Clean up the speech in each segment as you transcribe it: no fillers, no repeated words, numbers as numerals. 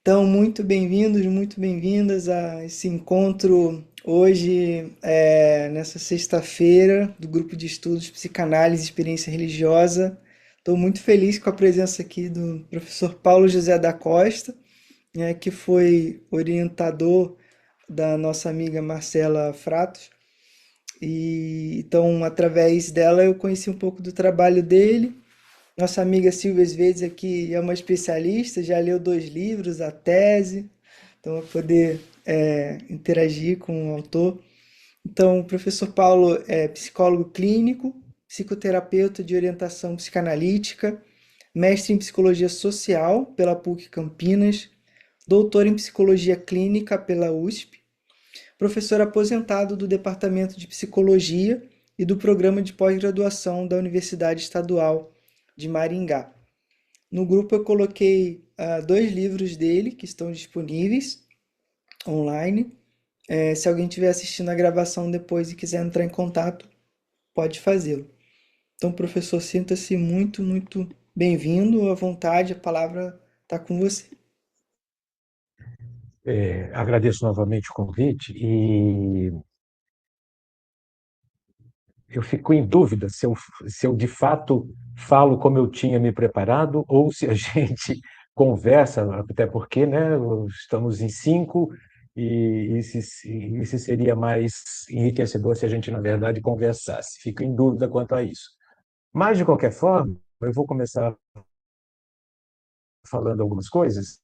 Então, muito bem-vindos, muito bem-vindas a esse encontro hoje, nessa sexta-feira, do grupo de estudos Psicanálise e Experiência Religiosa. Estou muito feliz com a presença aqui do professor Paulo José da Costa, né, que foi orientador da nossa amiga Marcela Fratos. E então, através dela, eu conheci um pouco do trabalho dele. Nossa amiga Silvia Svedes aqui é uma especialista, já leu 2 livros, a tese, então vai poder interagir com o autor. Então, o professor Paulo é psicólogo clínico, psicoterapeuta de orientação psicanalítica, mestre em psicologia social pela PUC Campinas, doutor em psicologia clínica pela USP, professor aposentado do Departamento de Psicologia e do Programa de Pós-Graduação da Universidade Estadual de Maringá. No grupo eu coloquei 2 livros dele que estão disponíveis online. Se alguém estiver assistindo a gravação depois e quiser entrar em contato, pode fazê-lo. Então, professor, sinta-se muito, muito bem-vindo, à vontade, a palavra está com você. Agradeço novamente o convite e eu fico em dúvida se eu de fato falo como eu tinha me preparado ou se a gente conversa, até porque, né, estamos em cinco e se seria mais enriquecedor se a gente, na verdade, conversasse. Fico em dúvida quanto a isso. Mas, de qualquer forma, eu vou começar falando algumas coisas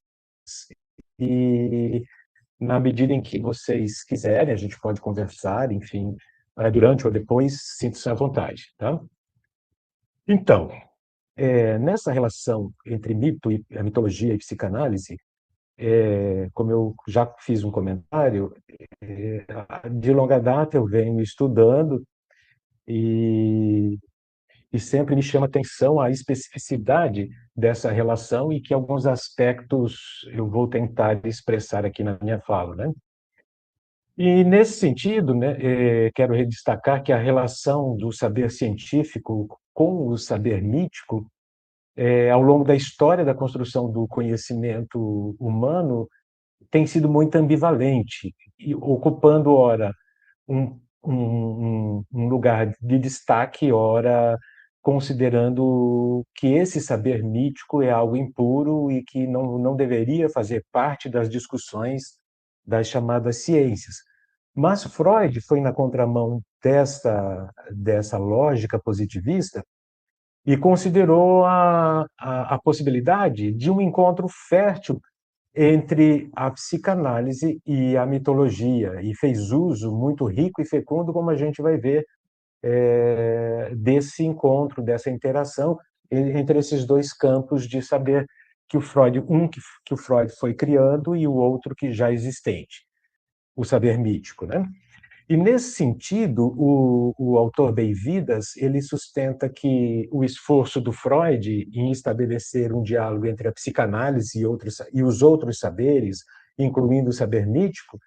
e na medida em que vocês quiserem, a gente pode conversar, enfim, durante ou depois, sinta-se à vontade, tá? Então, nessa relação entre mito e a mitologia e psicanálise, como eu já fiz um comentário, de longa data eu venho estudando e, e sempre me chama atenção a especificidade dessa relação e que alguns aspectos eu vou tentar expressar aqui na minha fala, né? E, nesse sentido, né, quero destacar que a relação do saber científico com o saber mítico, ao longo da história da construção do conhecimento humano, tem sido muito ambivalente, e ocupando, ora, um lugar de destaque, ora, considerando que esse saber mítico é algo impuro e que não deveria fazer parte das discussões das chamadas ciências. Mas Freud foi na contramão dessa lógica positivista e considerou a possibilidade de um encontro fértil entre a psicanálise e a mitologia, e fez uso muito rico e fecundo, como a gente vai ver, desse encontro, dessa interação entre esses dois campos de saber que o Freud, que o Freud foi criando e o outro que já existente, o saber mítico, né? E, nesse sentido, o autor Bem-Vidas ele sustenta que o esforço do Freud em estabelecer um diálogo entre a psicanálise e os outros saberes, incluindo o saber mítico,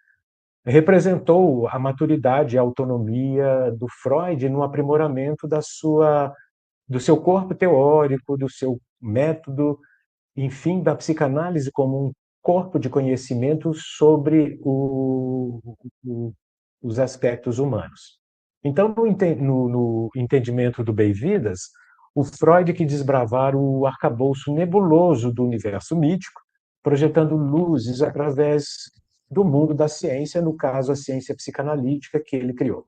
representou a maturidade e a autonomia do Freud no aprimoramento do seu corpo teórico, do seu método, enfim, da psicanálise como um corpo de conhecimento sobre o, os aspectos humanos. Então, no entendimento do Bem-Vidas, o Freud que desbravar o arcabouço nebuloso do universo mítico, projetando luzes através do mundo da ciência, no caso, a ciência psicanalítica que ele criou.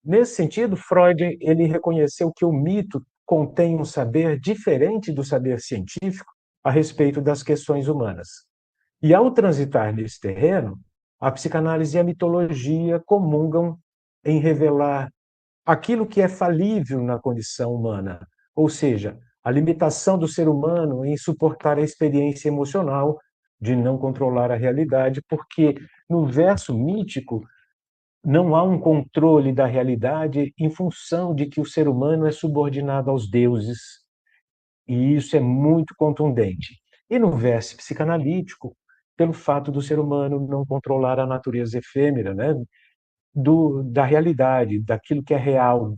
Nesse sentido, Freud ele reconheceu que o mito contém um saber diferente do saber científico a respeito das questões humanas. E, ao transitar nesse terreno, a psicanálise e a mitologia comungam em revelar aquilo que é falível na condição humana, ou seja, a limitação do ser humano em suportar a experiência emocional de não controlar a realidade, porque no verso mítico não há um controle da realidade em função de que o ser humano é subordinado aos deuses, e isso é muito contundente. E no verso psicanalítico, pelo fato do ser humano não controlar a natureza efêmera, né, da realidade, daquilo que é real,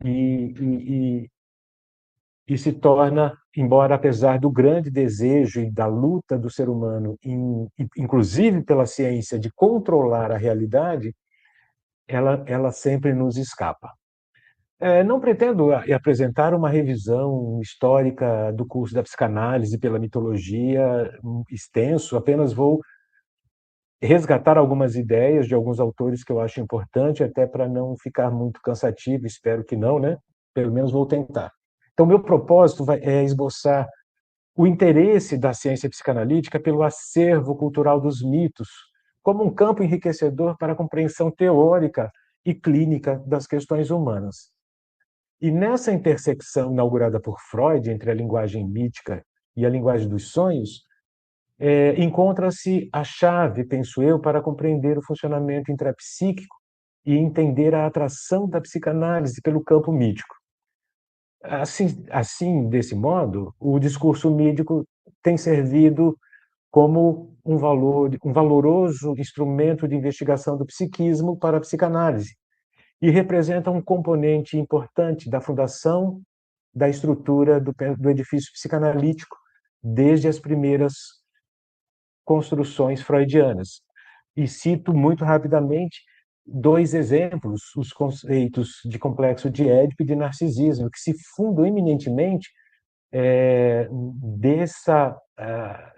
e, e, e se torna, embora apesar do grande desejo e da luta do ser humano, inclusive pela ciência, de controlar a realidade, ela sempre nos escapa. Não pretendo apresentar uma revisão histórica do curso da psicanálise pela mitologia extenso, apenas vou resgatar algumas ideias de alguns autores que eu acho importante, até para não ficar muito cansativo, espero que não, né? Pelo menos vou tentar. Então, meu propósito é esboçar o interesse da ciência psicanalítica pelo acervo cultural dos mitos, como um campo enriquecedor para a compreensão teórica e clínica das questões humanas. E nessa intersecção inaugurada por Freud entre a linguagem mítica e a linguagem dos sonhos, encontra-se a chave, penso eu, para compreender o funcionamento intrapsíquico e entender a atração da psicanálise pelo campo mítico. Assim, desse modo, o discurso mítico tem servido como um valoroso instrumento de investigação do psiquismo para a psicanálise e representa um componente importante da fundação da estrutura do edifício psicanalítico desde as primeiras construções freudianas. E cito muito rapidamente dois exemplos, os conceitos de complexo de Édipo e de narcisismo, que se fundam eminentemente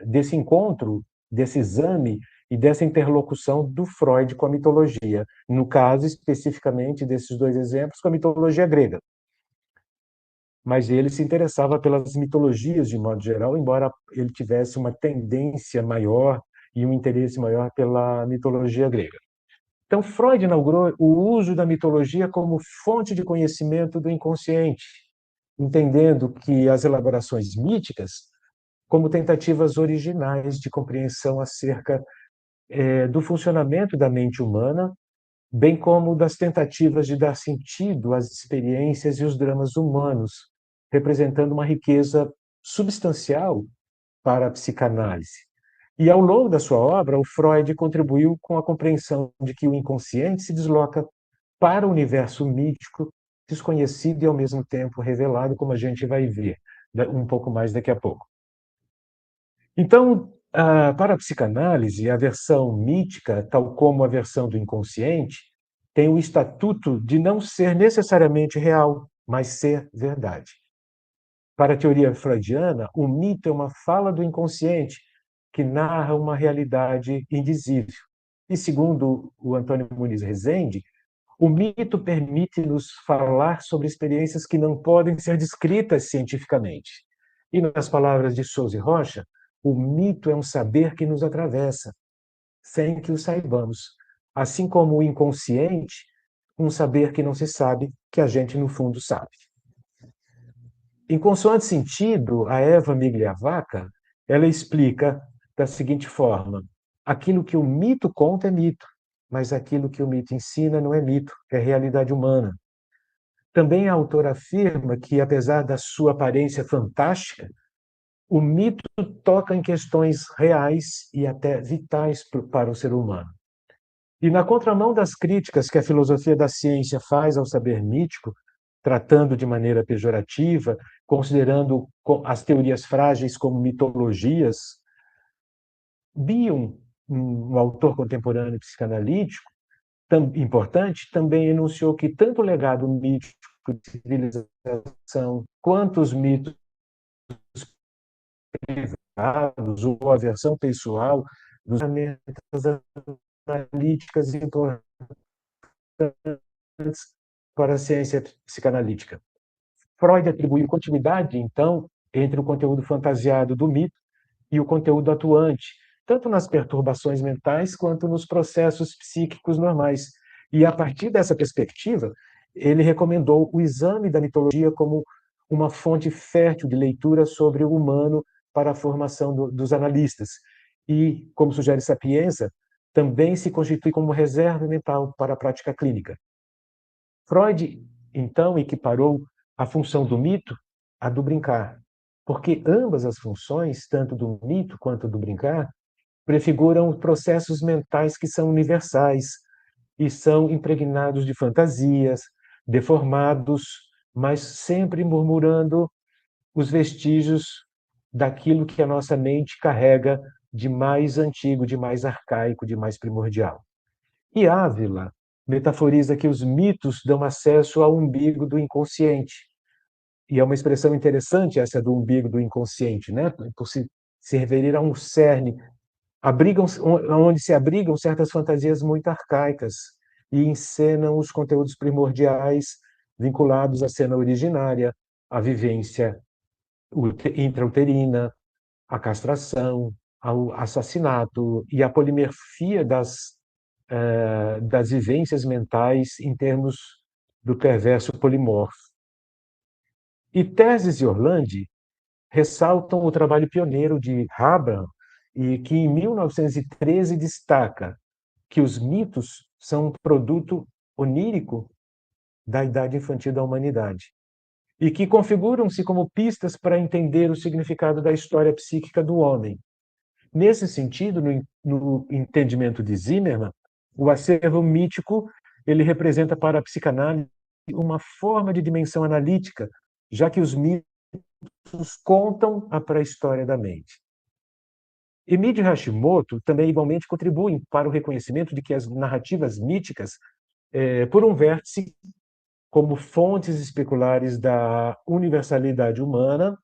desse encontro, desse exame e dessa interlocução do Freud com a mitologia, no caso especificamente desses dois exemplos com a mitologia grega. Mas ele se interessava pelas mitologias de modo geral, embora ele tivesse uma tendência maior e um interesse maior pela mitologia grega. Então, Freud inaugurou o uso da mitologia como fonte de conhecimento do inconsciente, entendendo que as elaborações míticas como tentativas originais de compreensão acerca do funcionamento da mente humana, bem como das tentativas de dar sentido às experiências e os dramas humanos, representando uma riqueza substancial para a psicanálise. E ao longo da sua obra, o Freud contribuiu com a compreensão de que o inconsciente se desloca para o universo mítico, desconhecido e ao mesmo tempo revelado, como a gente vai ver um pouco mais daqui a pouco. Então, para a psicanálise, a versão mítica, tal como a versão do inconsciente, tem o estatuto de não ser necessariamente real, mas ser verdade. Para a teoria freudiana, o mito é uma fala do inconsciente que narra uma realidade indizível. E segundo o Antônio Muniz Rezende, o mito permite-nos falar sobre experiências que não podem ser descritas cientificamente. E nas palavras de Souza e Rocha, o mito é um saber que nos atravessa, sem que o saibamos. Assim como o inconsciente, um saber que não se sabe, que a gente no fundo sabe. Em consoante sentido, a Eva Migliavacca, ela explica da seguinte forma: aquilo que o mito conta é mito, mas aquilo que o mito ensina não é mito, é realidade humana. Também a autora afirma que, apesar da sua aparência fantástica, o mito toca em questões reais e até vitais para o ser humano. E na contramão das críticas que a filosofia da ciência faz ao saber mítico, tratando de maneira pejorativa, considerando as teorias frágeis como mitologias, Bion, um autor contemporâneo psicanalítico importante, também enunciou que tanto o legado mítico de civilização quanto os mitos privados ou a versão pessoal dos ferramentas analíticas importantes para a ciência psicanalítica. Freud atribuiu continuidade, então, entre o conteúdo fantasiado do mito e o conteúdo atuante, tanto nas perturbações mentais quanto nos processos psíquicos normais. E, a partir dessa perspectiva, ele recomendou o exame da mitologia como uma fonte fértil de leitura sobre o humano para a formação dos analistas. E, como sugere Sapienza, também se constitui como reserva mental para a prática clínica. Freud, então, equiparou a função do mito à do brincar, porque ambas as funções, tanto do mito quanto do brincar, prefiguram processos mentais que são universais e são impregnados de fantasias, deformados, mas sempre murmurando os vestígios daquilo que a nossa mente carrega de mais antigo, de mais arcaico, de mais primordial. E Ávila metaforiza que os mitos dão acesso ao umbigo do inconsciente. E é uma expressão interessante essa do umbigo do inconsciente, né? Por se referir a um cerne, onde se abrigam certas fantasias muito arcaicas e encenam os conteúdos primordiais vinculados à cena originária, à vivência intrauterina, à castração, ao assassinato e à polimorfia das vivências mentais em termos do perverso polimorfo. E Teses e Orlandi ressaltam o trabalho pioneiro de Abraham, e que em 1913 destaca que os mitos são um produto onírico da idade infantil da humanidade e que configuram-se como pistas para entender o significado da história psíquica do homem. Nesse sentido, no entendimento de Zimmermann, o acervo mítico ele representa para a psicanálise uma forma de dimensão analítica, já que os mitos contam a pré-história da mente. Emílio Hashimoto também igualmente contribuem para o reconhecimento de que as narrativas míticas, por um vértice, como fontes especulares da universalidade humana,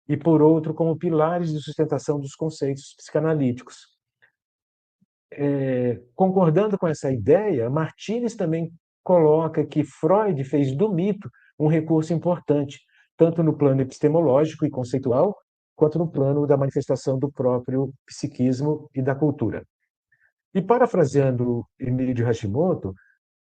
e por outro, como pilares de sustentação dos conceitos psicanalíticos. Concordando com essa ideia, Martínez também coloca que Freud fez do mito um recurso importante, tanto no plano epistemológico e conceitual, quanto no plano da manifestação do próprio psiquismo e da cultura. E parafraseando Emílio Hashimoto,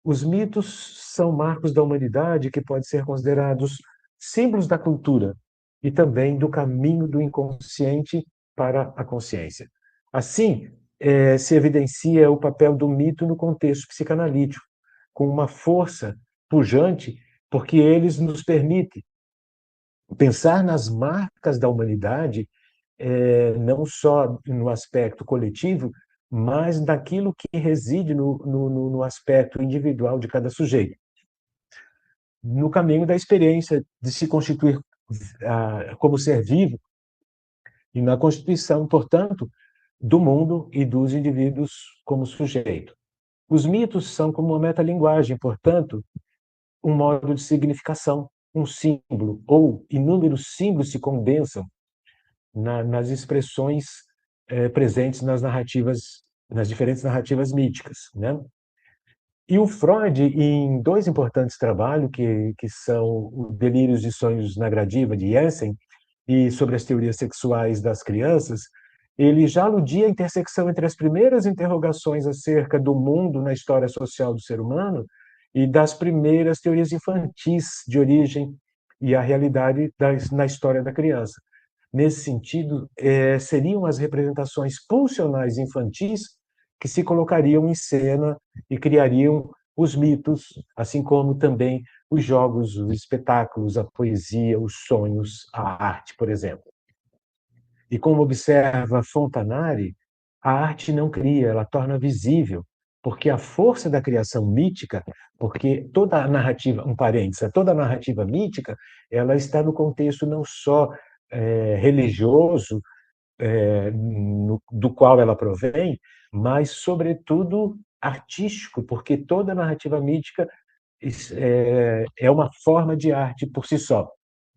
os mitos são marcos da humanidade que podem ser considerados símbolos da cultura e também do caminho do inconsciente para a consciência. Assim, se evidencia o papel do mito no contexto psicanalítico, com uma força pujante, porque eles nos permitem pensar nas marcas da humanidade, não só no aspecto coletivo, mas daquilo que reside no aspecto individual de cada sujeito, no caminho da experiência de se constituir como ser vivo e na constituição, portanto, do mundo e dos indivíduos como sujeito. Os mitos são como uma metalinguagem, portanto, um modo de significação, um símbolo, ou inúmeros símbolos se condensam nas expressões presentes nas narrativas, nas diferentes narrativas míticas, né? E o Freud, em dois importantes trabalhos, que são o Delírios de Sonhos na Gradiva, de Jensen, e sobre as teorias sexuais das crianças, ele já aludia à intersecção entre as primeiras interrogações acerca do mundo na história social do ser humano e das primeiras teorias infantis de origem e a realidade na história da criança. Nesse sentido, seriam as representações pulsionais infantis que se colocariam em cena e criariam os mitos, assim como também os jogos, os espetáculos, a poesia, os sonhos, a arte, por exemplo. E como observa Fontanari, a arte não cria, ela torna visível, porque a força da criação mítica, porque toda a narrativa, um parênteses, toda a narrativa mítica, ela está no contexto não só religioso, do qual ela provém, mas, sobretudo, artístico, porque toda narrativa mítica é uma forma de arte por si só.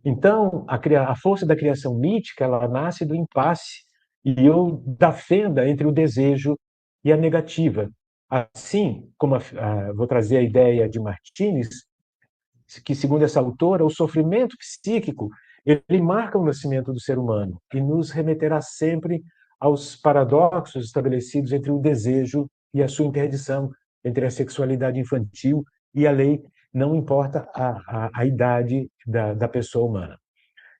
Então, a força da criação mítica, ela nasce do impasse e ou da fenda entre o desejo e a negativa. Assim, como vou trazer a ideia de Martínez, que, segundo essa autora, o sofrimento psíquico ele marca o nascimento do ser humano e nos remeterá sempre aos paradoxos estabelecidos entre o desejo e a sua interdição, entre a sexualidade infantil e a lei, não importa a idade da pessoa humana.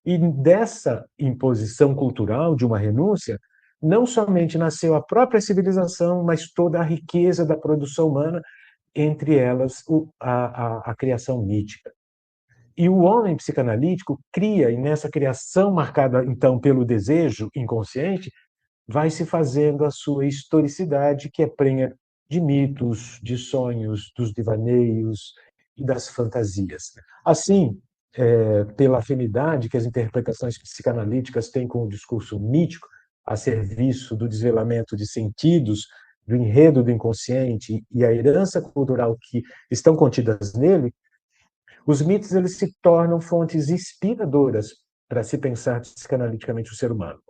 E dessa imposição cultural de uma renúncia, não somente nasceu a própria civilização, mas toda a riqueza da produção humana, entre elas a criação mítica. E o homem psicanalítico cria, e nessa criação marcada então pelo desejo inconsciente, vai se fazendo a sua historicidade, que é prenha de mitos, de sonhos, dos devaneios e das fantasias. Assim, pela afinidade que as interpretações psicanalíticas têm com o discurso mítico, a serviço do desvelamento de sentidos, do enredo do inconsciente e a herança cultural que estão contidas nele, os mitos eles se tornam fontes inspiradoras para se pensar psicanaliticamente o ser humano.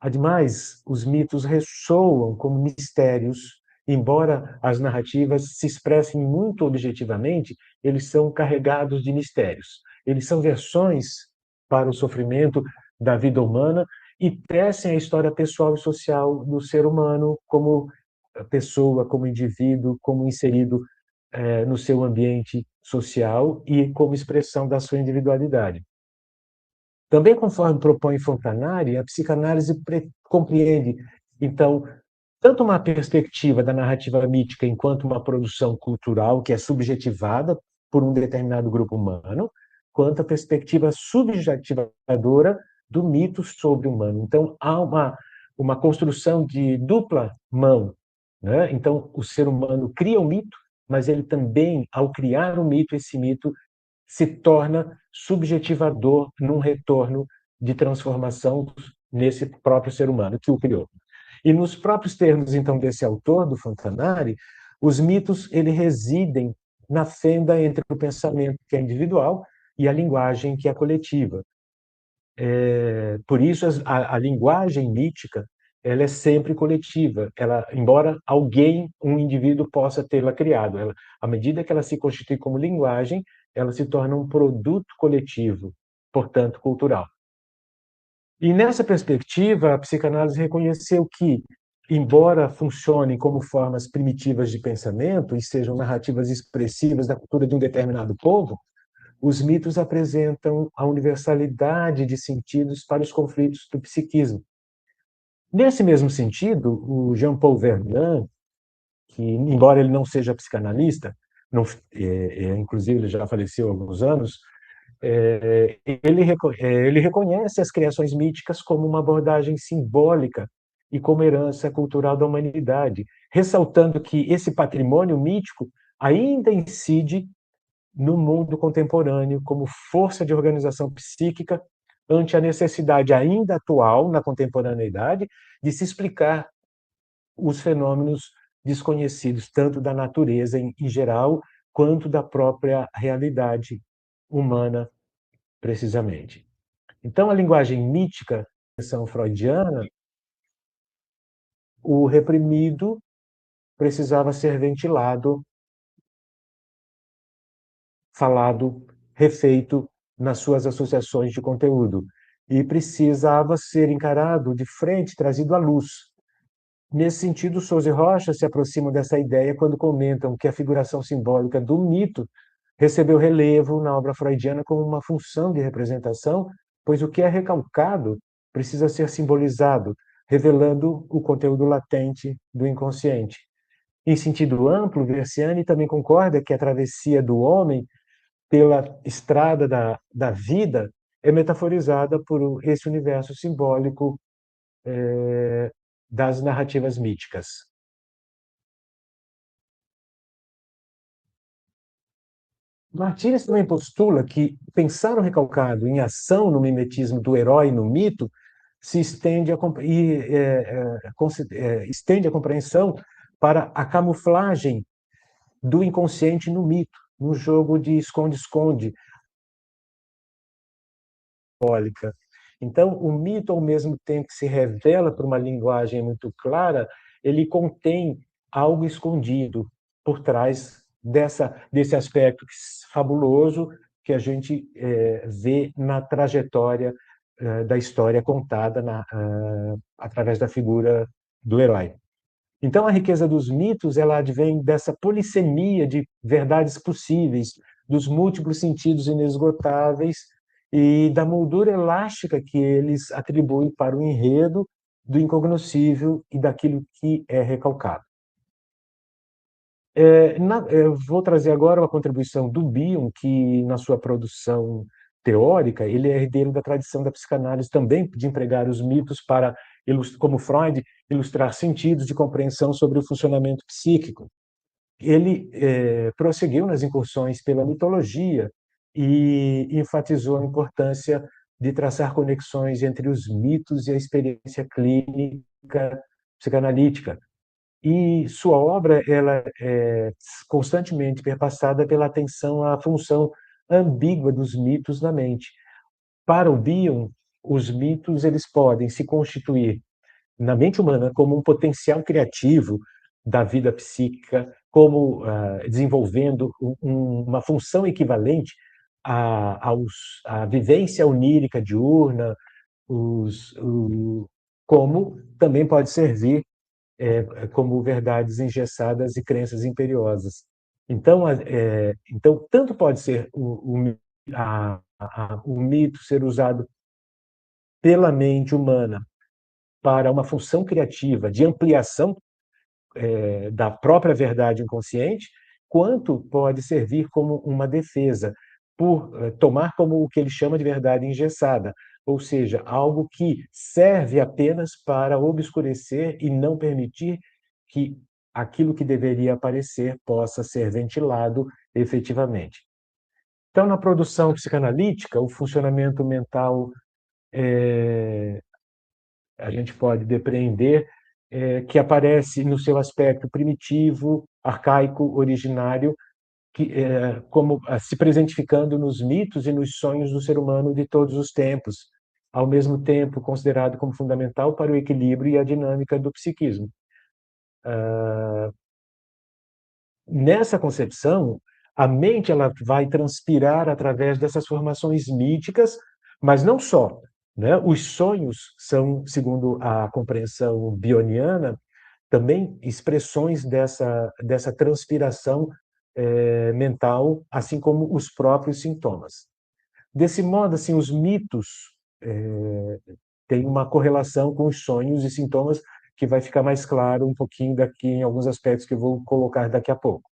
Ademais, os mitos ressoam como mistérios, embora as narrativas se expressem muito objetivamente, eles são carregados de mistérios. Eles são versões para o sofrimento da vida humana e tecem a história pessoal e social do ser humano como pessoa, como indivíduo, como inserido no seu ambiente social e como expressão da sua individualidade. Também, conforme propõe Fontanari, a psicanálise compreende, então, tanto uma perspectiva da narrativa mítica enquanto uma produção cultural que é subjetivada por um determinado grupo humano, quanto a perspectiva subjetivadora do mito sobre o humano. Então, há uma construção de dupla mão, né? Então, o ser humano cria um mito, mas ele também, ao criar um mito, esse mito se torna subjetivador num retorno de transformação nesse próprio ser humano que o criou. E nos próprios termos, então, desse autor, do Fontanari, os mitos ele residem na fenda entre o pensamento que é individual e a linguagem que é coletiva. Por isso, a linguagem mítica ela é sempre coletiva. Ela, embora alguém, um indivíduo, possa tê-la criado, ela, à medida que ela se constitui como linguagem, ela se torna um produto coletivo, portanto, cultural. E nessa perspectiva, a psicanálise reconheceu que, embora funcionem como formas primitivas de pensamento e sejam narrativas expressivas da cultura de um determinado povo, os mitos apresentam a universalidade de sentidos para os conflitos do psiquismo. Nesse mesmo sentido, o Jean-Paul Vernant, que, embora ele não seja psicanalista, não, inclusive ele já faleceu há alguns anos, ele reconhece as criações míticas como uma abordagem simbólica e como herança cultural da humanidade, ressaltando que esse patrimônio mítico ainda incide no mundo contemporâneo como força de organização psíquica ante a necessidade ainda atual, na contemporaneidade, de se explicar os fenômenos desconhecidos, tanto da natureza em geral, quanto da própria realidade humana, precisamente. Então, a linguagem mítica, a versão freudiana, o reprimido precisava ser ventilado, falado, refeito nas suas associações de conteúdo, e precisava ser encarado de frente, trazido à luz. Nesse sentido, Souza e Rocha se aproximam dessa ideia quando comentam que a figuração simbólica do mito recebeu relevo na obra freudiana como uma função de representação, pois o que é recalcado precisa ser simbolizado, revelando o conteúdo latente do inconsciente. Em sentido amplo, Versiani também concorda que a travessia do homem pela estrada da vida é metaforizada por esse universo simbólico das narrativas míticas. Martínez também postula que pensar o recalcado em ação no mimetismo do herói no mito se estende estende a compreensão para a camuflagem do inconsciente no mito, no jogo de esconde-esconde, simbólica. Então, o mito, ao mesmo tempo que se revela por uma linguagem muito clara, ele contém algo escondido por trás desse aspecto fabuloso que a gente vê na trajetória da história contada através da figura do herói. Então, a riqueza dos mitos ela advém dessa polissemia de verdades possíveis, dos múltiplos sentidos inesgotáveis e da moldura elástica que eles atribuem para o enredo do incognoscível e daquilo que é recalcado. Eu vou trazer agora uma contribuição do Bion, que na sua produção teórica, ele é herdeiro da tradição da psicanálise também de empregar os mitos para, como Freud, ilustrar sentidos de compreensão sobre o funcionamento psíquico. Ele prosseguiu nas incursões pela mitologia e enfatizou a importância de traçar conexões entre os mitos e a experiência clínica psicanalítica. E sua obra ela é constantemente perpassada pela atenção à função ambígua dos mitos na mente. Para o Bion, os mitos eles podem se constituir na mente humana como um potencial criativo da vida psíquica, como desenvolvendo uma função equivalente à vivência onírica diurna, como também pode servir como verdades engessadas e crenças imperiosas. Então, tanto pode ser o mito ser usado pela mente humana para uma função criativa de ampliação da própria verdade inconsciente, quanto pode servir como uma defesa, por tomar como o que ele chama de verdade engessada, ou seja, algo que serve apenas para obscurecer e não permitir que aquilo que deveria aparecer possa ser ventilado efetivamente. Então, na produção psicanalítica, o funcionamento mental a gente pode depreender que aparece no seu aspecto primitivo, arcaico, originário, como se presentificando nos mitos e nos sonhos do ser humano de todos os tempos, ao mesmo tempo considerado como fundamental para o equilíbrio e a dinâmica do psiquismo. Nessa concepção, a mente ela vai transpirar através dessas formações míticas, mas não só, né? Os sonhos são, segundo a compreensão bioniana, também expressões dessa transpiração mental, assim como os próprios sintomas. Desse modo, assim, os mitos têm uma correlação com os sonhos e sintomas que vai ficar mais claro um pouquinho daqui em alguns aspectos que eu vou colocar daqui a pouco.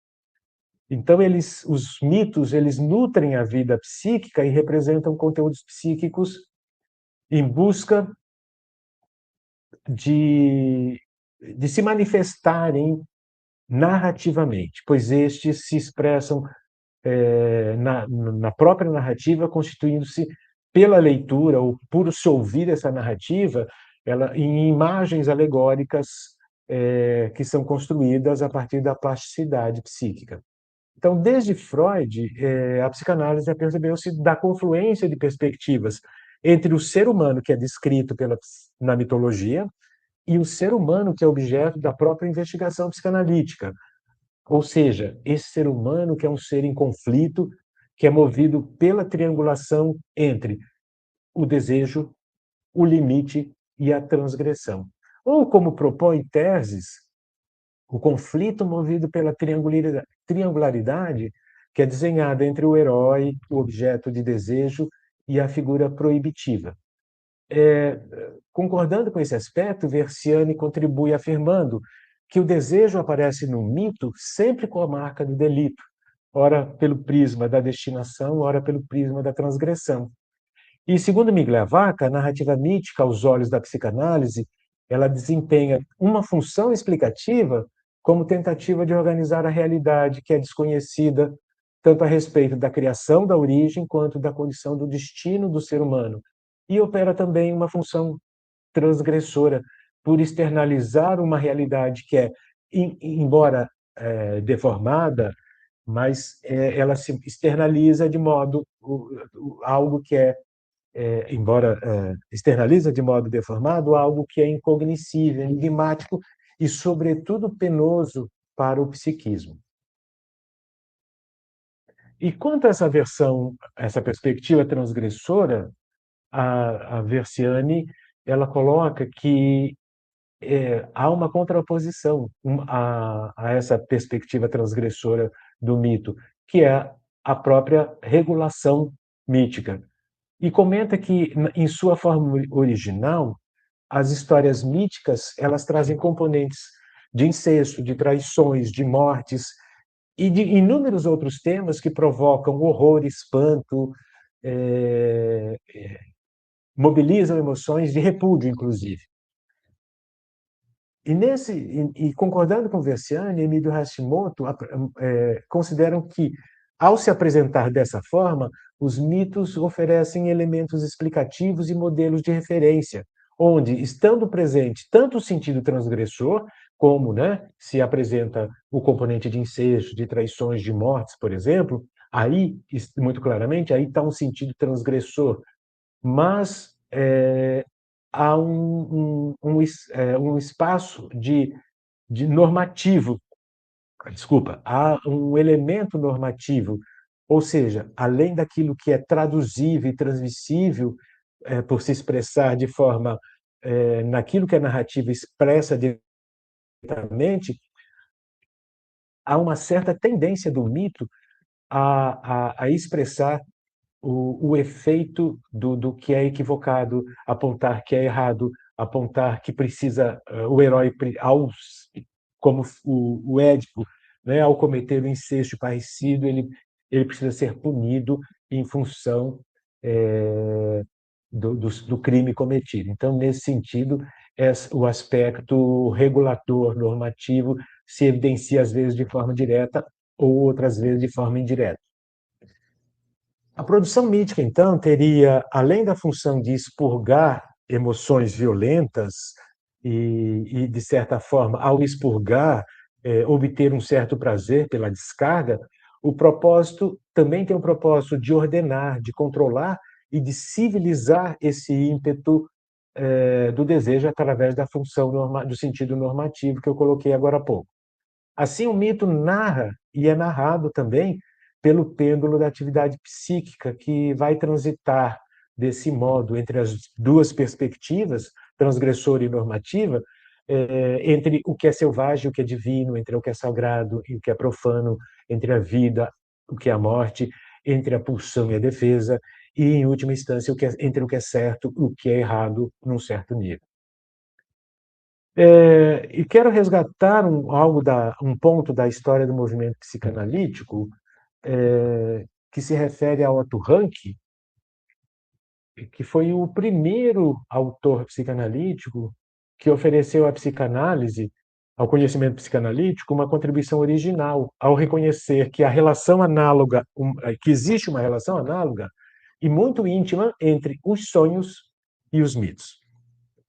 Então, os mitos, eles nutrem a vida psíquica e representam conteúdos psíquicos em busca de, de se manifestarem narrativamente, pois estes se expressam na própria narrativa, constituindo-se pela leitura ou por se ouvir essa narrativa, ela em imagens alegóricas que são construídas a partir da plasticidade psíquica. Então, desde Freud, a psicanálise apercebeu-se da confluência de perspectivas entre o ser humano que é descrito na mitologia e o ser humano que é objeto da própria investigação psicanalítica. Ou seja, esse ser humano que é um ser em conflito, que é movido pela triangulação entre o desejo, o limite e a transgressão. Ou, como propõe Terses, o conflito movido pela triangularidade que é desenhada entre o herói, o objeto de desejo e a figura proibitiva. Concordando com esse aspecto, Versiani contribui afirmando que o desejo aparece no mito sempre com a marca do delito, ora pelo prisma da destinação, ora pelo prisma da transgressão. E, segundo Miglavaca, a narrativa mítica, aos olhos da psicanálise, ela desempenha uma função explicativa como tentativa de organizar a realidade que é desconhecida, tanto a respeito da criação da origem quanto da condição do destino do ser humano. E opera também uma função transgressora, por externalizar uma realidade que é, embora deformada, mas ela se externaliza de modo algo que embora externaliza de modo deformado, algo que é incognoscível, enigmático e, sobretudo, penoso para o psiquismo. E quanto a essa perspectiva transgressora, a Versiani ela coloca que há uma contraposição a essa perspectiva transgressora do mito, que é a própria regulação mítica. E comenta que, em sua forma original, as histórias míticas elas trazem componentes de incesto, de traições, de mortes e de inúmeros outros temas que provocam horror, espanto, mobilizam emoções de repúdio, inclusive. Concordando com Versiani, Emílio Hashimoto consideram que, ao se apresentar dessa forma, os mitos oferecem elementos explicativos e modelos de referência, onde, estando presente tanto o sentido transgressor, como, né, se apresenta o componente de incesto, de traições, de mortes, por exemplo, aí, muito claramente, aí está um sentido transgressor, mas há um espaço de normativo, desculpa, há um elemento normativo, ou seja, além daquilo que é traduzível e transmissível por se expressar de forma naquilo que a narrativa expressa diretamente, há uma certa tendência do mito a expressar o efeito do que é equivocado, apontar que é errado, apontar que precisa o herói, como o Édipo, né, ao cometer o incesto parecido, ele precisa ser punido em função do crime cometido. Então, nesse sentido, o aspecto regulador, normativo, se evidencia às vezes de forma direta ou outras vezes de forma indireta. A produção mítica, então, teria, além da função de expurgar emoções violentas de certa forma, ao expurgar, obter um certo prazer pela descarga, o propósito também tem o propósito de ordenar, de controlar e de civilizar esse ímpeto do desejo através da função do sentido normativo que eu coloquei agora há pouco. Assim, o mito narra e é narrado também pelo pêndulo da atividade psíquica, que vai transitar desse modo entre as duas perspectivas, transgressora e normativa, entre o que é selvagem e o que é divino, entre o que é sagrado e o que é profano, entre a vida, o que é a morte, entre a pulsão e a defesa, e, em última instância, entre o que é certo e o que é errado, num certo nível. E quero resgatar um ponto da história do movimento psicanalítico que se refere ao Otto Rank, que foi o primeiro autor psicanalítico que ofereceu à psicanálise, ao conhecimento psicanalítico, uma contribuição original, ao reconhecer que a relação análoga, que existe uma relação análoga e muito íntima entre os sonhos e os mitos,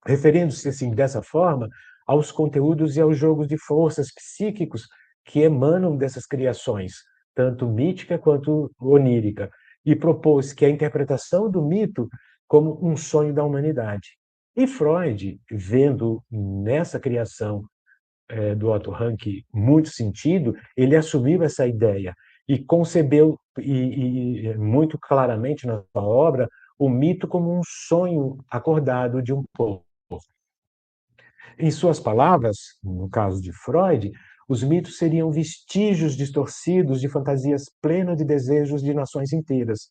referindo-se assim dessa forma aos conteúdos e aos jogos de forças psíquicos que emanam dessas criações, tanto mítica quanto onírica, e propôs que a interpretação do mito como um sonho da humanidade. E Freud, vendo nessa criação do Otto Rank muito sentido, ele assumiu essa ideia e concebeu muito claramente na sua obra o mito como um sonho acordado de um povo. Em suas palavras, no caso de Freud, os mitos seriam vestígios distorcidos de fantasias plenas de desejos de nações inteiras.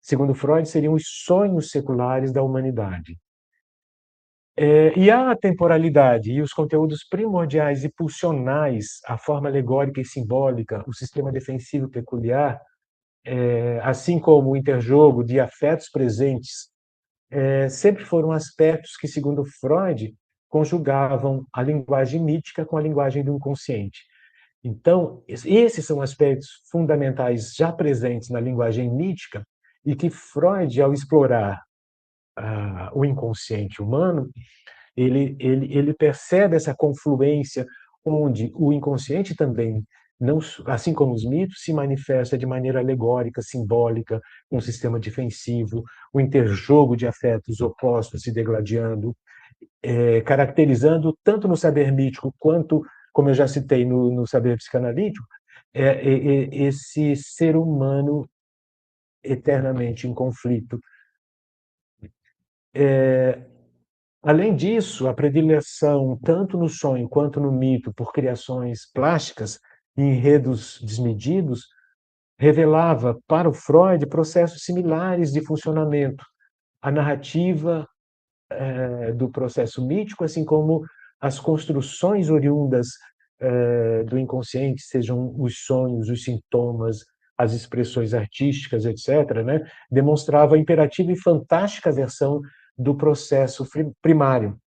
Segundo Freud, seriam os sonhos seculares da humanidade. E a temporalidade e os conteúdos primordiais e pulsionais, a forma alegórica e simbólica, o sistema defensivo peculiar, assim como o interjogo de afetos presentes, sempre foram aspectos que, segundo Freud, conjugavam a linguagem mítica com a linguagem do inconsciente. Então, esses são aspectos fundamentais já presentes na linguagem mítica e que Freud, ao explorar o inconsciente humano, ele percebe essa confluência onde o inconsciente também, não, assim como os mitos, se manifesta de maneira alegórica, simbólica, um sistema defensivo, o interjogo de afetos opostos se degladiando, caracterizando tanto no saber mítico quanto, como eu já citei, no saber psicanalítico, esse ser humano eternamente em conflito. Além disso, a predileção, tanto no sonho quanto no mito, por criações plásticas e enredos desmedidos, revelava para o Freud processos similares de funcionamento. A narrativa do processo mítico, assim como as construções oriundas do inconsciente, sejam os sonhos, os sintomas, as expressões artísticas, etc., né, demonstrava a imperativa e fantástica versão do processo primário.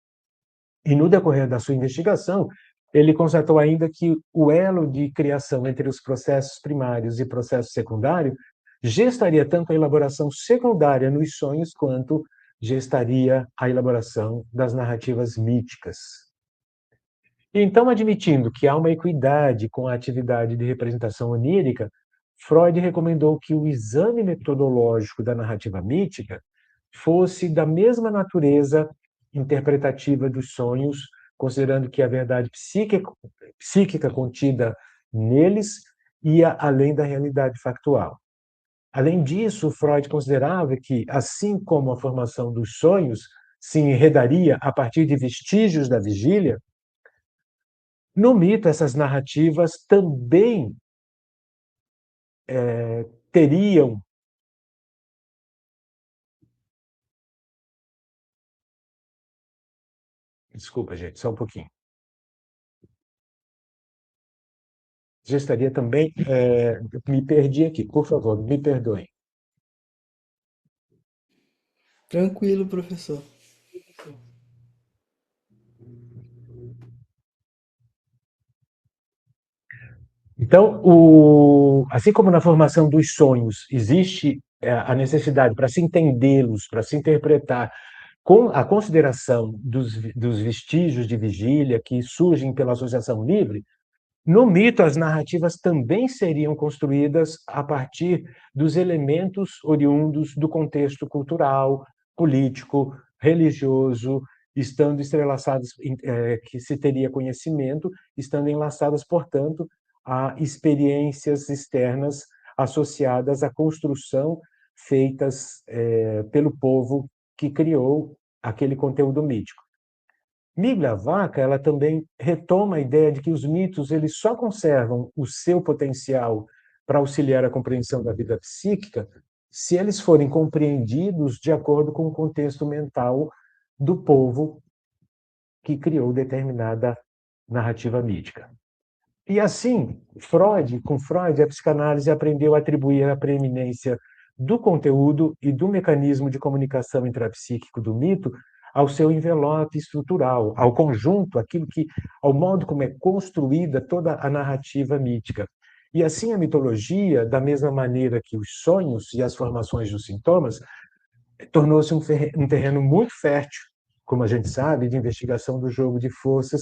E no decorrer da sua investigação, ele constatou ainda que o elo de criação entre os processos primários e processo secundário gestaria tanto a elaboração secundária nos sonhos quanto gestaria a elaboração das narrativas míticas. Então, admitindo que há uma equidade com a atividade de representação onírica, Freud recomendou que o exame metodológico da narrativa mítica fosse da mesma natureza interpretativa dos sonhos, considerando que a verdade psíquica contida neles ia além da realidade factual. Além disso, Freud considerava que, assim como a formação dos sonhos se enredaria a partir de vestígios da vigília, no mito essas narrativas também teriam. Desculpa, gente, só um pouquinho. Já estaria também. Me perdi aqui, por favor, me perdoem. Tranquilo, professor. Então, assim como na formação dos sonhos existe a necessidade para se entendê-los, para se interpretar, com a consideração dos vestígios de vigília que surgem pela associação livre, no mito, as narrativas também seriam construídas a partir dos elementos oriundos do contexto cultural, político, religioso, estando entrelaçadas, que se teria conhecimento, estando enlaçadas, portanto, a experiências externas associadas à construção feitas pelo povo que criou aquele conteúdo mítico. Miglavaca, ela também retoma a ideia de que os mitos eles só conservam o seu potencial para auxiliar a compreensão da vida psíquica se eles forem compreendidos de acordo com o contexto mental do povo que criou determinada narrativa mítica. E assim, com Freud, a psicanálise aprendeu a atribuir a preeminência do conteúdo e do mecanismo de comunicação intrapsíquico do mito ao seu envelope estrutural, ao conjunto, ao modo como é construída toda a narrativa mítica. E assim a mitologia, da mesma maneira que os sonhos e as formações dos sintomas, tornou-se um terreno muito fértil, como a gente sabe, de investigação do jogo de forças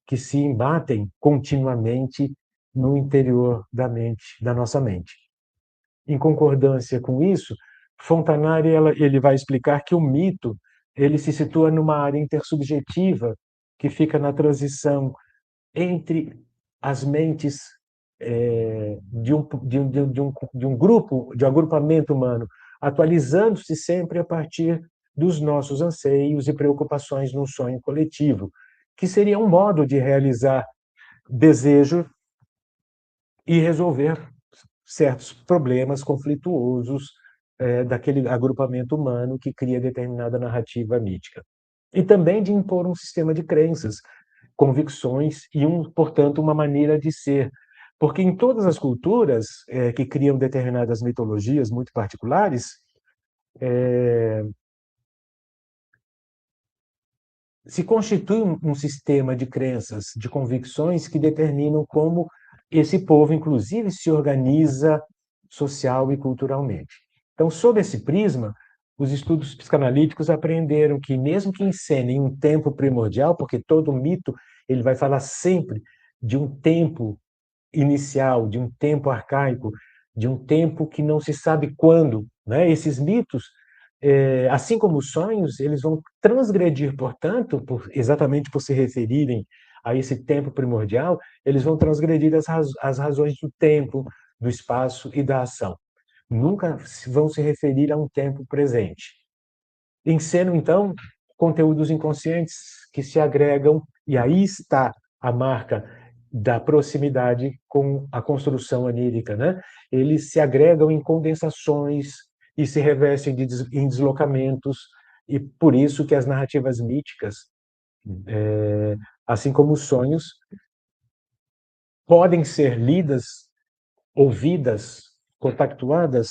que se embatem continuamente no interior da mente, da nossa mente. Em concordância com isso, Fontanari ele vai explicar que o mito ele se situa numa área intersubjetiva que fica na transição entre as mentes de um grupo, de um agrupamento humano, atualizando-se sempre a partir dos nossos anseios e preocupações num sonho coletivo, que seria um modo de realizar desejo e resolver certos problemas conflituosos daquele agrupamento humano que cria determinada narrativa mítica. E também de impor um sistema de crenças, convicções e, portanto, uma maneira de ser. Porque em todas as culturas que criam determinadas mitologias muito particulares, se constitui um sistema de crenças, de convicções que determinam como esse povo, inclusive, se organiza social e culturalmente. Então, sob esse prisma, os estudos psicanalíticos aprenderam que, mesmo que encenem um tempo primordial, porque todo mito ele vai falar sempre de um tempo inicial, de um tempo arcaico, de um tempo que não se sabe quando, né? Esses mitos, assim como os sonhos, eles vão transgredir, portanto, exatamente por se referirem a esse tempo primordial, eles vão transgredir as razões do tempo, do espaço e da ação. Nunca vão se referir a um tempo presente. Encenam, então, conteúdos inconscientes que se agregam, e aí está a marca da proximidade com a construção onírica, né? Eles se agregam em condensações e se revestem em deslocamentos, e por isso que as narrativas míticas, assim como os sonhos, podem ser lidas, ouvidas, compactuadas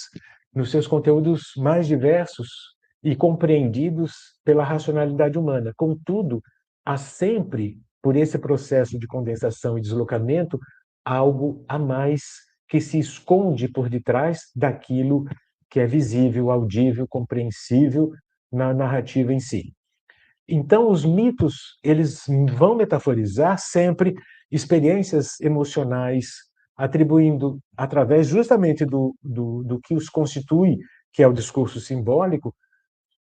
nos seus conteúdos mais diversos e compreendidos pela racionalidade humana. Contudo, há sempre, por esse processo de condensação e deslocamento, algo a mais que se esconde por detrás daquilo que é visível, audível, compreensível na narrativa em si. Então, os mitos, eles vão metaforizar sempre experiências emocionais, atribuindo, através justamente do que os constitui, que é o discurso simbólico,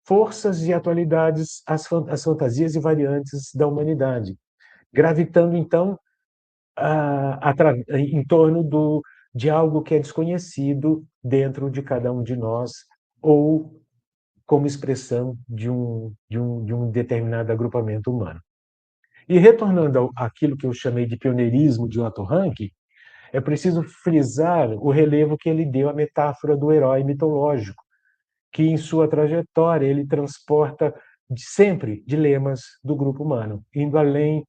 forças e atualidades às fantasias e variantes da humanidade, gravitando, então, em torno de algo que é desconhecido dentro de cada um de nós, ou como expressão de um determinado agrupamento humano. E retornando àquilo que eu chamei de pioneirismo de Otto Rank, é preciso frisar o relevo que ele deu à metáfora do herói mitológico, que em sua trajetória ele transporta sempre dilemas do grupo humano, indo além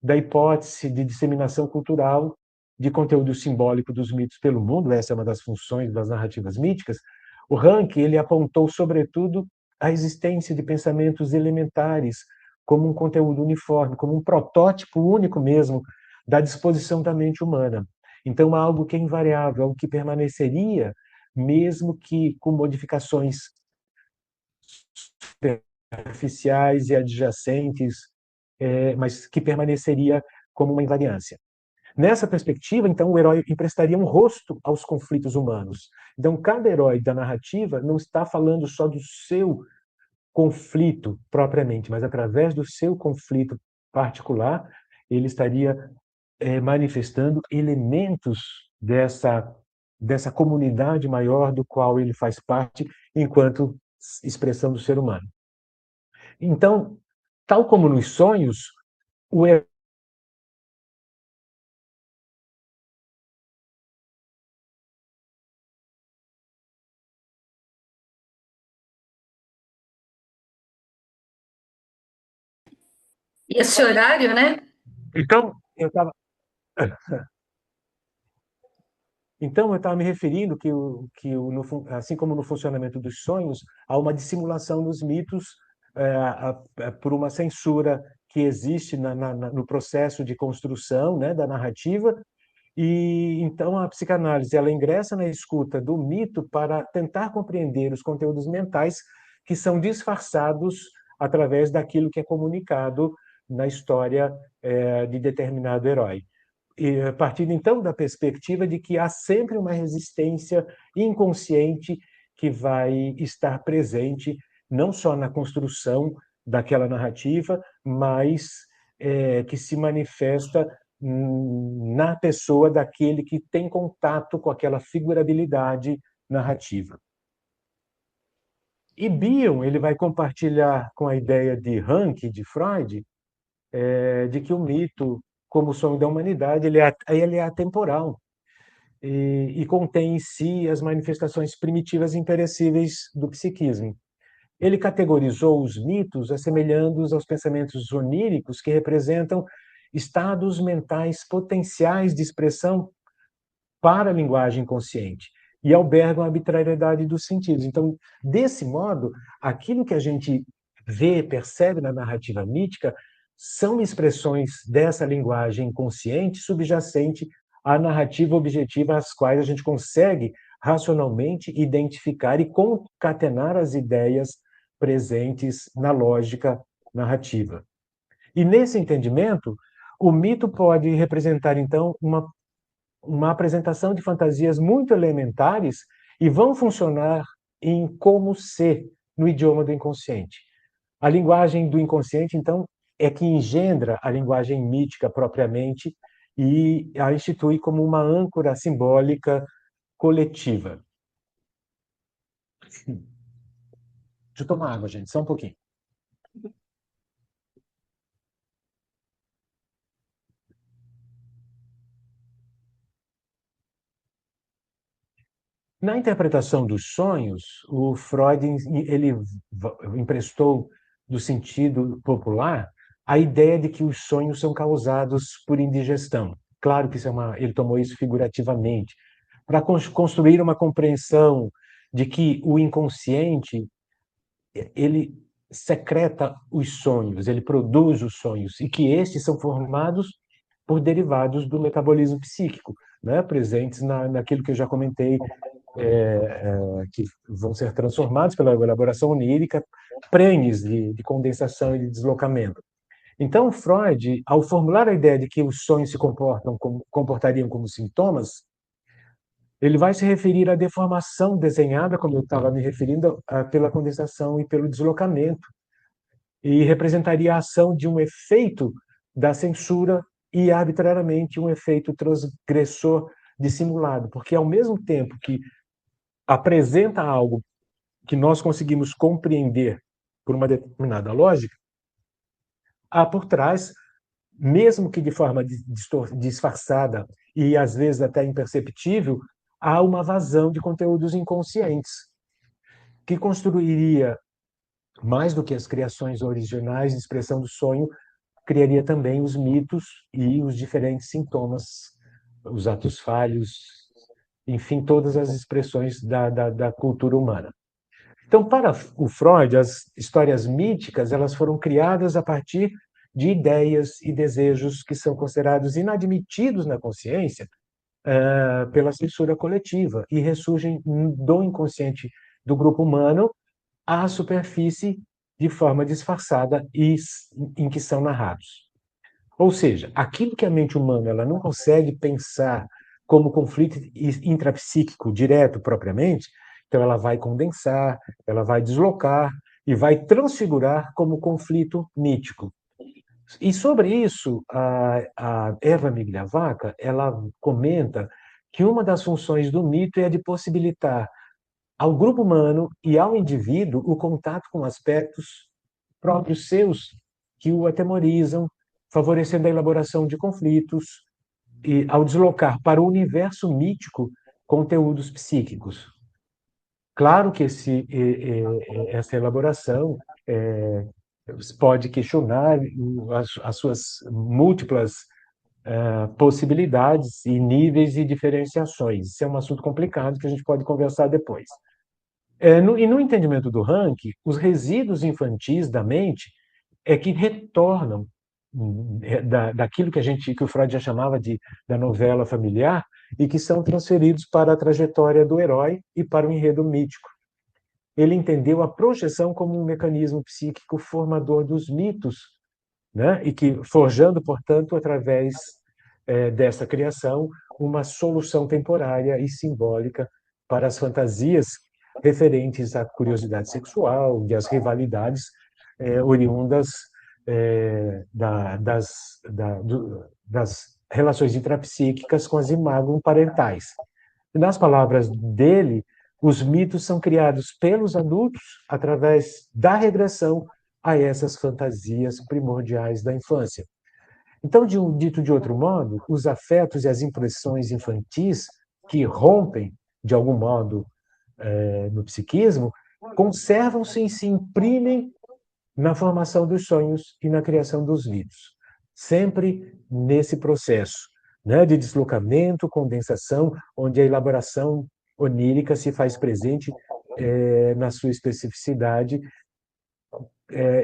da hipótese de disseminação cultural de conteúdo simbólico dos mitos pelo mundo. Essa é uma das funções das narrativas míticas. O Rank, ele apontou, sobretudo, a existência de pensamentos elementares como um conteúdo uniforme, como um protótipo único mesmo da disposição da mente humana. Então, algo que é invariável, algo que permaneceria, mesmo que com modificações superficiais e adjacentes, mas que permaneceria como uma invariância. Nessa perspectiva, então, o herói emprestaria um rosto aos conflitos humanos. Então, cada herói da narrativa não está falando só do seu conflito propriamente, mas através do seu conflito particular, ele estaria manifestando elementos dessa comunidade maior do qual ele faz parte enquanto expressão do ser humano. Então, tal como nos sonhos, o E esse horário, né? então eu estava Então, eu estava me referindo assim como no funcionamento dos sonhos, há uma dissimulação nos mitos por uma censura que existe no processo de construção, né, da narrativa. E então a psicanálise ela ingressa na escuta do mito para tentar compreender os conteúdos mentais que são disfarçados através daquilo que é comunicado na história de determinado herói. E, a partir então da perspectiva de que há sempre uma resistência inconsciente que vai estar presente não só na construção daquela narrativa, mas que se manifesta na pessoa daquele que tem contato com aquela figurabilidade narrativa. E Bion ele vai compartilhar com a ideia de Rank, de Freud, de que o mito, como o sonho da humanidade, ele é atemporal e contém em si as manifestações primitivas e imperecíveis do psiquismo. Ele categorizou os mitos assemelhando-os aos pensamentos oníricos que representam estados mentais potenciais de expressão para a linguagem consciente e albergam a arbitrariedade dos sentidos. Então, desse modo, aquilo que a gente vê, percebe na narrativa mítica, são expressões dessa linguagem consciente subjacente à narrativa objetiva, às quais a gente consegue racionalmente identificar e concatenar as ideias presentes na lógica narrativa. E nesse entendimento, o mito pode representar, então, uma apresentação de fantasias muito elementares e vão funcionar em como ser no idioma do inconsciente. A linguagem do inconsciente, então, é que engendra a linguagem mítica propriamente e a institui como uma âncora simbólica coletiva. Deixa eu tomar água, gente, só um pouquinho. Na interpretação dos sonhos, o Freud ele emprestou do sentido popular a ideia de que os sonhos são causados por indigestão. Claro que ele tomou isso figurativamente, para construir uma compreensão de que o inconsciente ele secreta os sonhos, ele produz os sonhos, e que estes são formados por derivados do metabolismo psíquico. né, presentes naquilo que eu já comentei, que vão ser transformados pela elaboração onírica, prenhes de condensação e de deslocamento. Então, Freud, ao formular a ideia de que os sonhos se comportariam como sintomas, ele vai se referir à deformação desenhada, como eu estava me referindo, pela condensação e pelo deslocamento, e representaria a ação de um efeito da censura e, arbitrariamente, um efeito transgressor dissimulado, porque, ao mesmo tempo que apresenta algo que nós conseguimos compreender por uma determinada lógica, há por trás, mesmo que de forma disfarçada e às vezes até imperceptível, há uma vazão de conteúdos inconscientes que construiria, mais do que as criações originais de expressão do sonho, criaria também os mitos e os diferentes sintomas, os atos falhos, enfim, todas as expressões da cultura humana. Então, para o Freud, as histórias míticas elas foram criadas a partir de ideias e desejos que são considerados inadmitidos na consciência pela censura coletiva e ressurgem do inconsciente do grupo humano à superfície de forma disfarçada e em que são narrados. Ou seja, aquilo que a mente humana ela não consegue pensar como conflito intrapsíquico direto propriamente, então ela vai condensar, ela vai deslocar e vai transfigurar como conflito mítico. E sobre isso, a Eva Migliavacca, ela comenta que uma das funções do mito é a de possibilitar ao grupo humano e ao indivíduo o contato com aspectos próprios seus que o atemorizam, favorecendo a elaboração de conflitos e ao deslocar para o universo mítico conteúdos psíquicos. Claro que essa elaboração pode questionar as suas múltiplas possibilidades e níveis e diferenciações. Isso é um assunto complicado que a gente pode conversar depois. E no entendimento do Rank, os resíduos infantis da mente é que retornam daquilo que o Freud já chamava da novela familiar e que são transferidos para a trajetória do herói e para o enredo mítico. Ele entendeu a projeção como um mecanismo psíquico formador dos mitos, né? E que forjando, portanto, através dessa criação, uma solução temporária e simbólica para as fantasias referentes à curiosidade sexual e às rivalidades oriundas das relações intrapsíquicas com as imagens parentais. E nas palavras dele, os mitos são criados pelos adultos através da regressão a essas fantasias primordiais da infância. Então, dito de outro modo, os afetos e as impressões infantis que rompem, de algum modo, no psiquismo, conservam-se e se imprimem na formação dos sonhos e na criação dos mitos. Sempre nesse processo, né, de deslocamento, condensação, onde a elaboração onírica se faz presente na sua especificidade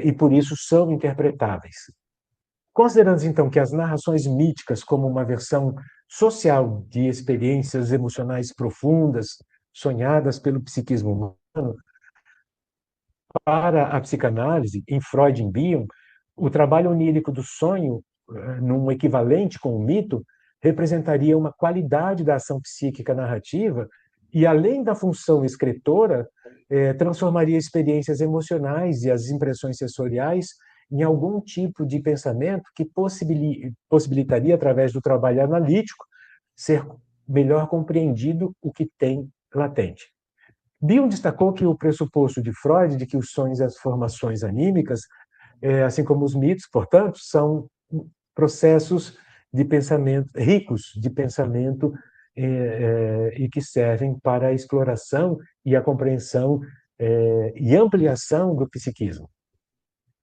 e, por isso, são interpretáveis. Considerando, então, que as narrações míticas, como uma versão social de experiências emocionais profundas, sonhadas pelo psiquismo humano, para a psicanálise, em Freud e em Bion, o trabalho onírico do sonho, num equivalente com o mito, representaria uma qualidade da ação psíquica narrativa e, além da função escritora, transformaria experiências emocionais e as impressões sensoriais em algum tipo de pensamento que possibilitaria, através do trabalho analítico, ser melhor compreendido o que tem latente. Bion destacou que o pressuposto de Freud de que os sonhos e as formações anímicas, assim como os mitos, portanto, são processos de pensamento ricos de pensamento e que servem para a exploração e a compreensão e ampliação do psiquismo.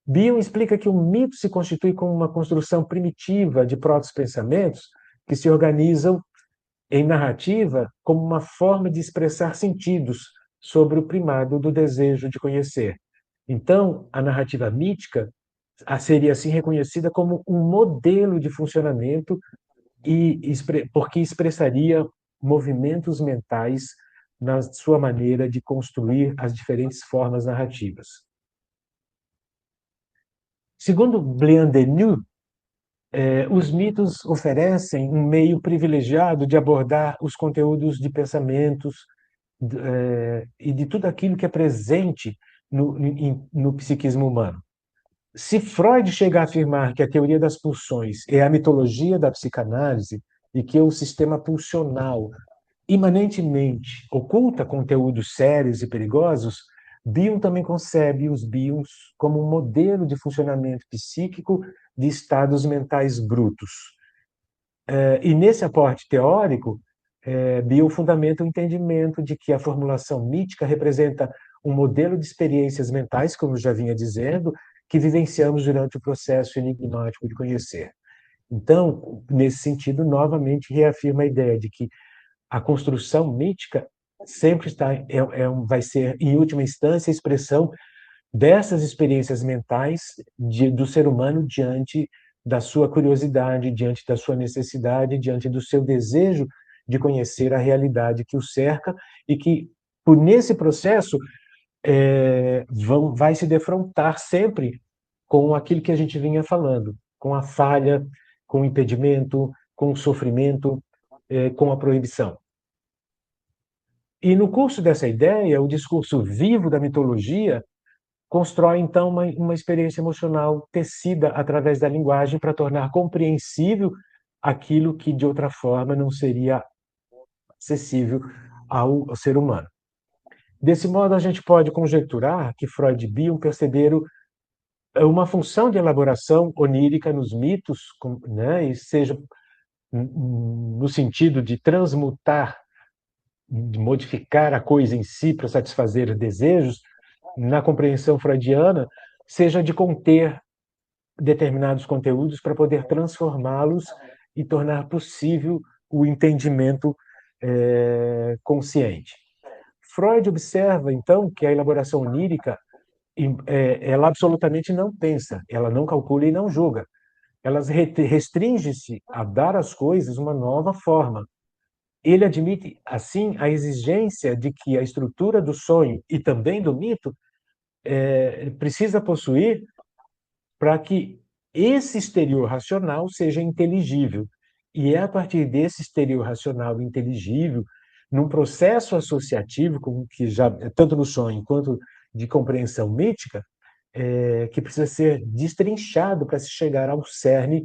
Bion explica que o mito se constitui como uma construção primitiva de proto-pensamentos que se organizam em narrativa como uma forma de expressar sentidos sobre o primado do desejo de conhecer. Então, a narrativa mítica seria assim reconhecida como um modelo de funcionamento porque expressaria movimentos mentais na sua maneira de construir as diferentes formas narrativas. Segundo Blian-Denis, os mitos oferecem um meio privilegiado de abordar os conteúdos de pensamentos e de tudo aquilo que é presente no psiquismo humano. Se Freud chega a afirmar que a teoria das pulsões é a mitologia da psicanálise e que o sistema pulsional imanentemente oculta conteúdos sérios e perigosos, Bion também concebe os bions como um modelo de funcionamento psíquico de estados mentais brutos. E nesse aporte teórico, Bion fundamenta o entendimento de que a formulação mítica representa um modelo de experiências mentais, como já vinha dizendo, que vivenciamos durante o processo enigmático de conhecer. Então, nesse sentido, novamente reafirma a ideia de que a construção mítica sempre vai ser, em última instância, a expressão dessas experiências mentais do ser humano diante da sua curiosidade, diante da sua necessidade, diante do seu desejo de conhecer a realidade que o cerca e que, por nesse processo, vai se defrontar sempre com aquilo que a gente vinha falando, com a falha, com o impedimento, com o sofrimento, com a proibição. E no curso dessa ideia, o discurso vivo da mitologia constrói, então, uma experiência emocional tecida através da linguagem para tornar compreensível aquilo que, de outra forma, não seria acessível ao ser humano. Desse modo, a gente pode conjecturar que Freud e Bion perceberam uma função de elaboração onírica nos mitos, né, e seja no sentido de transmutar, de modificar a coisa em si para satisfazer os desejos, na compreensão freudiana, seja de conter determinados conteúdos para poder transformá-los e tornar possível o entendimento consciente. Freud observa, então, que a elaboração onírica ela absolutamente não pensa, ela não calcula e não julga. Ela restringe-se a dar às coisas uma nova forma. Ele admite, assim, a exigência de que a estrutura do sonho e também do mito precisa possuir para que esse exterior racional seja inteligível. E é a partir desse exterior racional inteligível, num processo associativo, como que já tanto no sonho quanto de compreensão mítica, que precisa ser destrinchado para se chegar ao cerne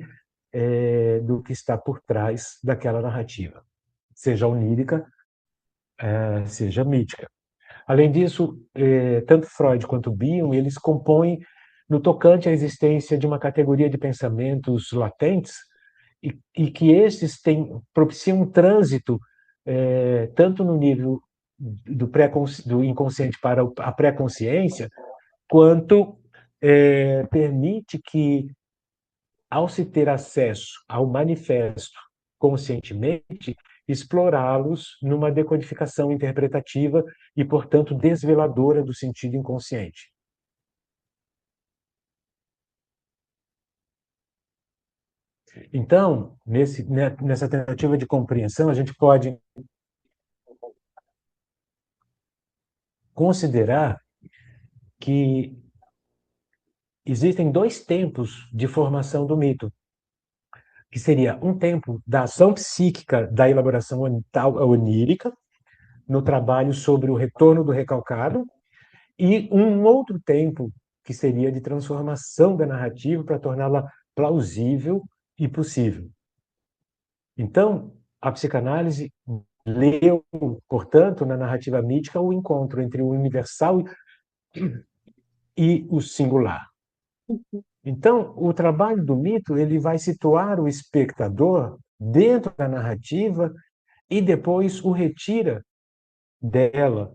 do que está por trás daquela narrativa, seja onírica, seja mítica. Além disso, tanto Freud quanto Bion, eles compõem no tocante à existência de uma categoria de pensamentos latentes e que esses propiciam um trânsito tanto no nível do inconsciente para a pré-consciência, quanto permite que, ao se ter acesso ao manifesto conscientemente, explorá-los numa decodificação interpretativa e, portanto, desveladora do sentido inconsciente. Então, nessa tentativa de compreensão, a gente pode considerar que existem dois tempos de formação do mito, que seria um tempo da ação psíquica da elaboração onírica, no trabalho sobre o retorno do recalcado, e um outro tempo que seria de transformação da narrativa para torná-la plausível e possível. Então, a psicanálise leu, portanto, na narrativa mítica, o encontro entre o universal e o singular. Então, o trabalho do mito ele vai situar o espectador dentro da narrativa e depois o retira dela,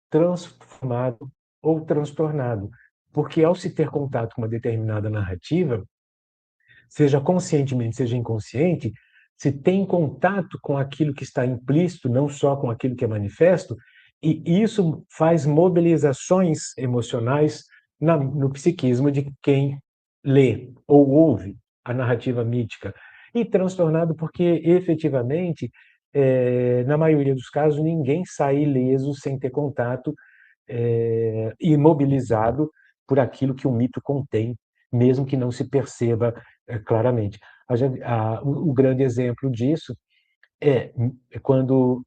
transformado ou transtornado. Porque ao se ter contato com uma determinada narrativa, seja conscientemente, seja inconsciente, se tem contato com aquilo que está implícito, não só com aquilo que é manifesto, e isso faz mobilizações emocionais no psiquismo de quem lê ou ouve a narrativa mítica. e transtornado porque, efetivamente, na maioria dos casos, ninguém sai ileso sem ter contato, imobilizado por aquilo que o mito contém, mesmo que não se perceba claramente. O grande exemplo disso é quando,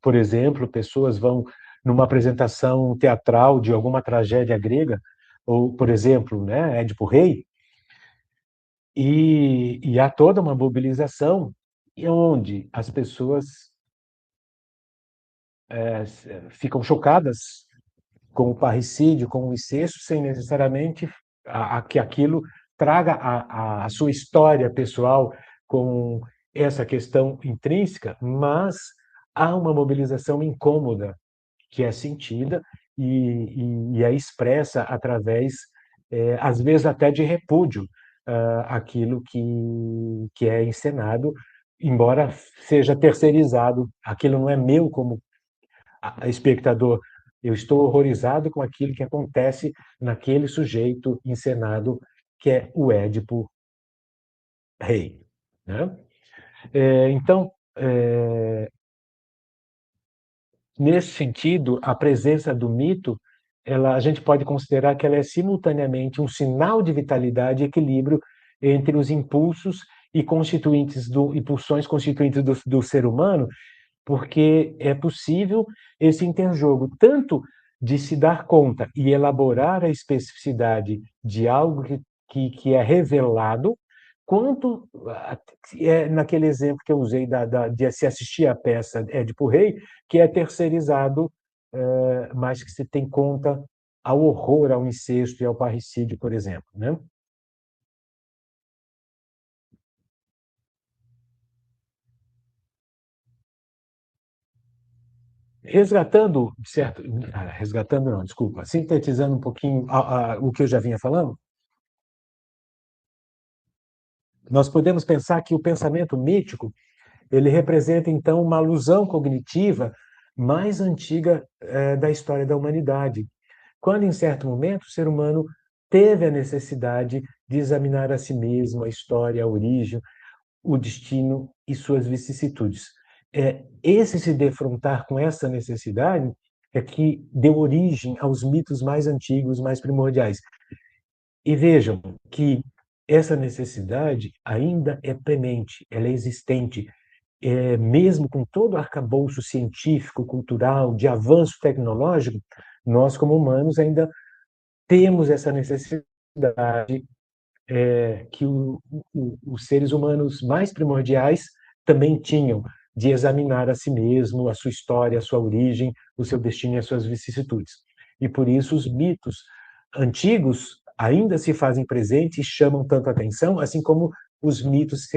por exemplo, pessoas vão numa apresentação teatral de alguma tragédia grega, ou, por exemplo, né, Édipo Rei, e há toda uma mobilização onde as pessoas ficam chocadas com o parricídio, com o incesto, sem necessariamente que aquilo traga a sua história pessoal com essa questão intrínseca, mas há uma mobilização incômoda que é sentida e é expressa através, às vezes até de repúdio, aquilo que é encenado, embora seja terceirizado, aquilo não é meu como espectador. Eu estou horrorizado com aquilo que acontece naquele sujeito encenado, que é o Édipo Rei. Né? Então, nesse sentido, a presença do mito, a gente pode considerar que ela é simultaneamente um sinal de vitalidade e equilíbrio entre os impulsos e impulsões constituintes do ser humano, porque é possível esse interjogo, tanto de se dar conta e elaborar a especificidade de algo que é revelado, quanto naquele exemplo que eu usei de se assistir à peça Édipo Rei, que é terceirizado, mas que se tem conta ao horror, ao incesto e ao parricídio, por exemplo. Né? Resgatando, certo? Resgatando não, desculpa, sintetizando um pouquinho o que eu já vinha falando, nós podemos pensar que o pensamento mítico ele representa então uma alusão cognitiva mais antiga da história da humanidade, quando em certo momento o ser humano teve a necessidade de examinar a si mesmo, a história, a origem, o destino e suas vicissitudes. Esse se defrontar com essa necessidade é que deu origem aos mitos mais antigos, mais primordiais. E vejam que essa necessidade ainda é premente, ela é existente, mesmo com todo o arcabouço científico, cultural, de avanço tecnológico, nós, como humanos, ainda temos essa necessidade que os seres humanos mais primordiais também tinham, de examinar a si mesmo, a sua história, a sua origem, o seu destino e as suas vicissitudes. E por isso os mitos antigos ainda se fazem presentes e chamam tanto atenção, assim como os mitos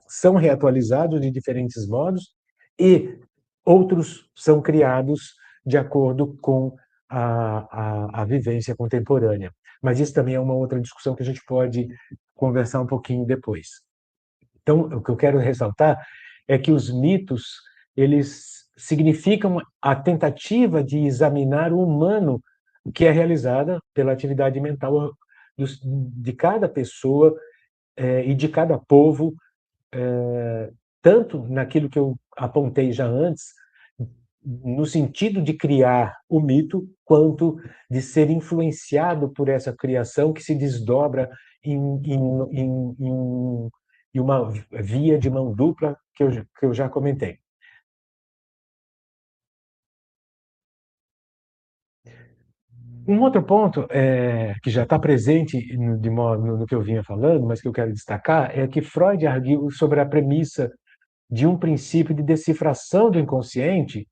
são reatualizados de diferentes modos e outros são criados de acordo com a vivência contemporânea. Mas isso também é uma outra discussão que a gente pode conversar um pouquinho depois. Então, o que eu quero ressaltar é que os mitos, eles significam a tentativa de examinar o humano que é realizada pela atividade mental de cada pessoa e de cada povo, tanto naquilo que eu apontei já antes, no sentido de criar o mito, quanto de ser influenciado por essa criação que se desdobra em, em, em uma via de mão dupla que eu já comentei. Um outro ponto que já está presente no que eu vinha falando, mas que eu quero destacar, é que Freud arguiu sobre a premissa de um princípio de decifração do inconsciente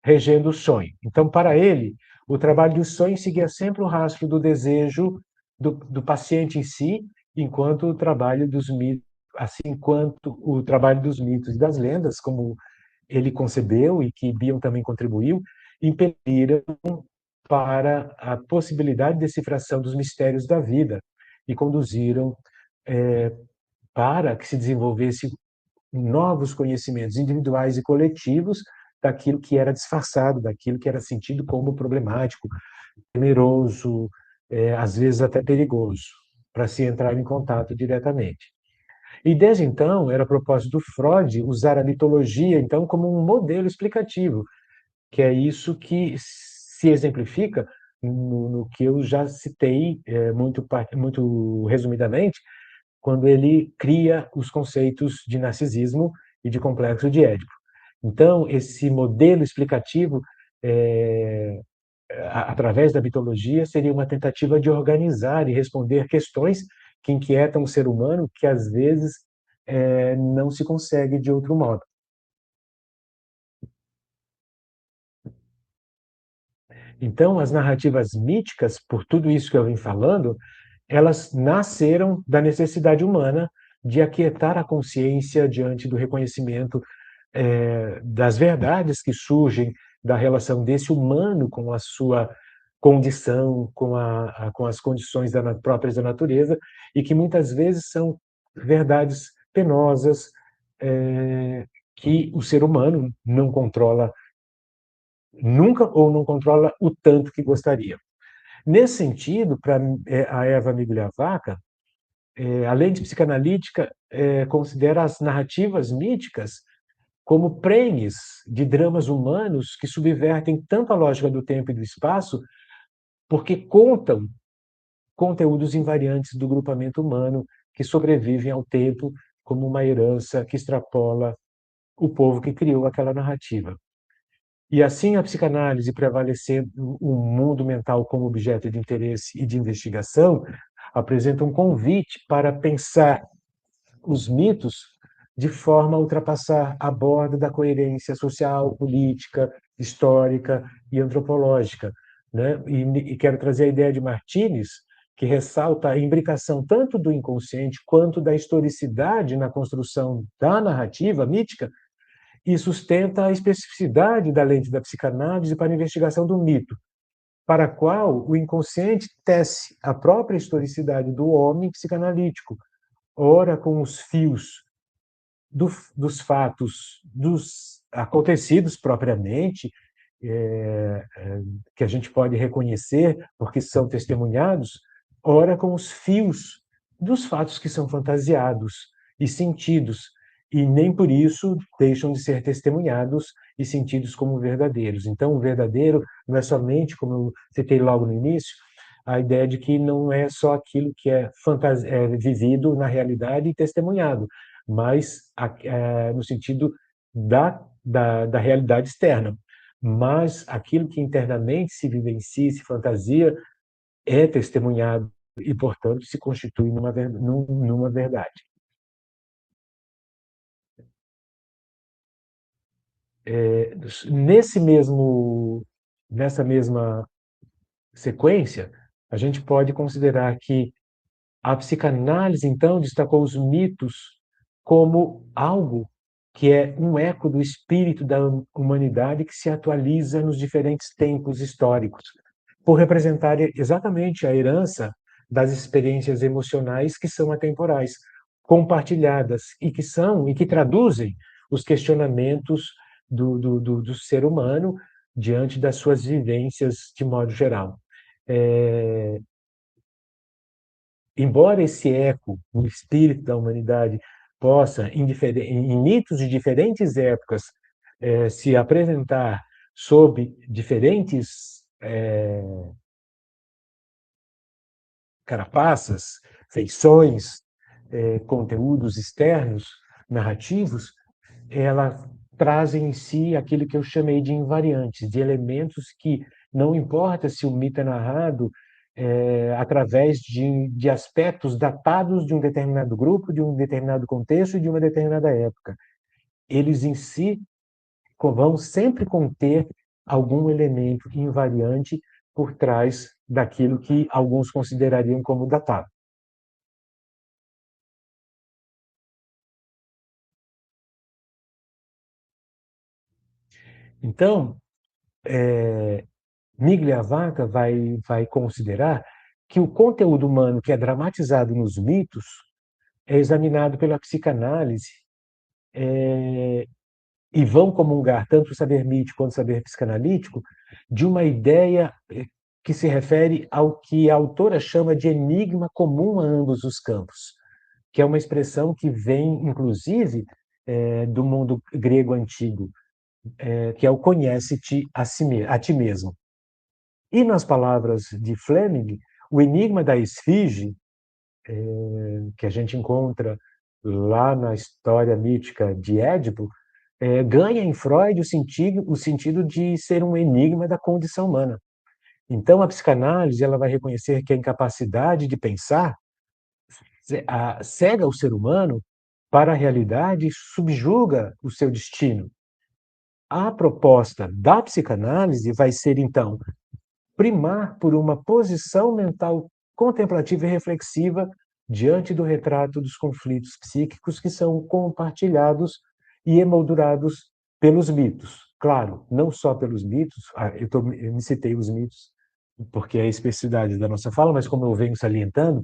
regendo o sonho. Então, para ele, o trabalho do sonho seguia sempre o rastro do desejo do paciente em si, enquanto o trabalho dos mitos, assim quanto o trabalho dos mitos e das lendas, como ele concebeu e que Bion também contribuiu, impeliram para a possibilidade de decifração dos mistérios da vida e conduziram para que se desenvolvesse novos conhecimentos individuais e coletivos daquilo que era disfarçado, daquilo que era sentido como problemático, temeroso, às vezes até perigoso, para se entrar em contato diretamente. E desde então era propósito do Freud usar a mitologia então como um modelo explicativo, que é isso que se exemplifica no que eu já citei muito resumidamente, quando ele cria os conceitos de narcisismo e de complexo de Édipo. Então, esse modelo explicativo, através da mitologia, seria uma tentativa de organizar e responder questões que inquietam o ser humano, que às vezes não se consegue de outro modo. Então, as narrativas míticas, por tudo isso que eu vim falando, elas nasceram da necessidade humana de aquietar a consciência diante do reconhecimento das verdades que surgem da relação desse humano com a sua condição, com as condições próprias da natureza, e que muitas vezes são verdades penosas, que o ser humano não controla nunca ou não controla o tanto que gostaria. Nesse sentido, para a Eva Migliavacca, além de psicanalítica, considera as narrativas míticas como prenhes de dramas humanos que subvertem tanto a lógica do tempo e do espaço, porque contam conteúdos invariantes do grupamento humano que sobrevivem ao tempo como uma herança que extrapola o povo que criou aquela narrativa. E assim a psicanálise, prevalecendo o mundo mental como objeto de interesse e de investigação, apresenta um convite para pensar os mitos de forma a ultrapassar a borda da coerência social, política, histórica e antropológica, né? E quero trazer a ideia de Martínez, que ressalta a imbricação tanto do inconsciente quanto da historicidade na construção da narrativa mítica e sustenta a especificidade da lente da psicanálise para a investigação do mito, para a qual o inconsciente tece a própria historicidade do homem psicanalítico, ora com os fios dos fatos, dos acontecidos propriamente, que a gente pode reconhecer porque são testemunhados, ora com os fios dos fatos que são fantasiados e sentidos, e nem por isso deixam de ser testemunhados e sentidos como verdadeiros. Então, o verdadeiro não é somente, como eu citei logo no início, a ideia de que não é só aquilo que é vivido na realidade e testemunhado, mas no sentido da realidade externa. Mas aquilo que internamente se vivencia, se fantasia, é testemunhado e, portanto, se constitui numa verdade. Nesse mesmo, nessa mesma sequência, a gente pode considerar que a psicanálise, então, destacou os mitos como algo que é um eco do espírito da humanidade que se atualiza nos diferentes tempos históricos, por representar exatamente a herança das experiências emocionais que são atemporais, compartilhadas e que traduzem os questionamentos do ser humano diante das suas vivências de modo geral. É, Embora esse eco, o espírito da humanidade, possa, em mitos de diferentes épocas, se apresentar sob diferentes carapaças, feições, conteúdos externos, narrativos, ela traz em si aquilo que eu chamei de invariantes, de elementos que não importa se o mito é narrado através de aspectos datados de um determinado grupo, de um determinado contexto e de uma determinada época. Eles em si vão sempre conter algum elemento invariante por trás daquilo que alguns considerariam como datado. Então, Migliavacca vai considerar que o conteúdo humano que é dramatizado nos mitos é examinado pela psicanálise e vão comungar tanto o saber mítico quanto o saber psicanalítico de uma ideia que se refere ao que a autora chama de enigma comum a ambos os campos, que é uma expressão que vem, inclusive, do mundo grego antigo, que é o conhece-te a ti mesmo. E nas palavras de Fleming, o enigma da esfinge, que a gente encontra lá na história mítica de Édipo, ganha em Freud o sentido de ser um enigma da condição humana. Então, a psicanálise ela vai reconhecer que a incapacidade de pensar cega o ser humano para a realidade e subjuga o seu destino. A proposta da psicanálise vai ser, então, primar por uma posição mental contemplativa e reflexiva diante do retrato dos conflitos psíquicos que são compartilhados e emoldurados pelos mitos. Claro, não só pelos mitos, eu me citei os mitos, porque é a especificidade da nossa fala, mas como eu venho salientando,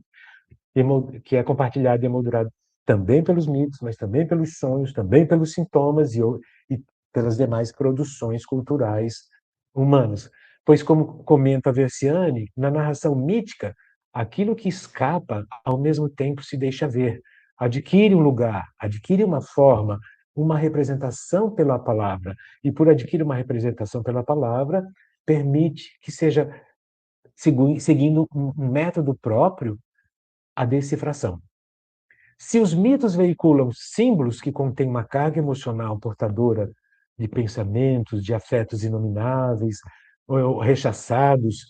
que é compartilhado e emoldurado também pelos mitos, mas também pelos sonhos, também pelos sintomas e pelas demais produções culturais humanas. Pois, como comenta Versiani, na narração mítica, aquilo que escapa, ao mesmo tempo se deixa ver, adquire um lugar, adquire uma forma, uma representação pela palavra, e por adquirir uma representação pela palavra, permite que seja, seguindo um método próprio, a decifração. Se os mitos veiculam símbolos que contêm uma carga emocional portadora de pensamentos, de afetos inomináveis ou rechaçados,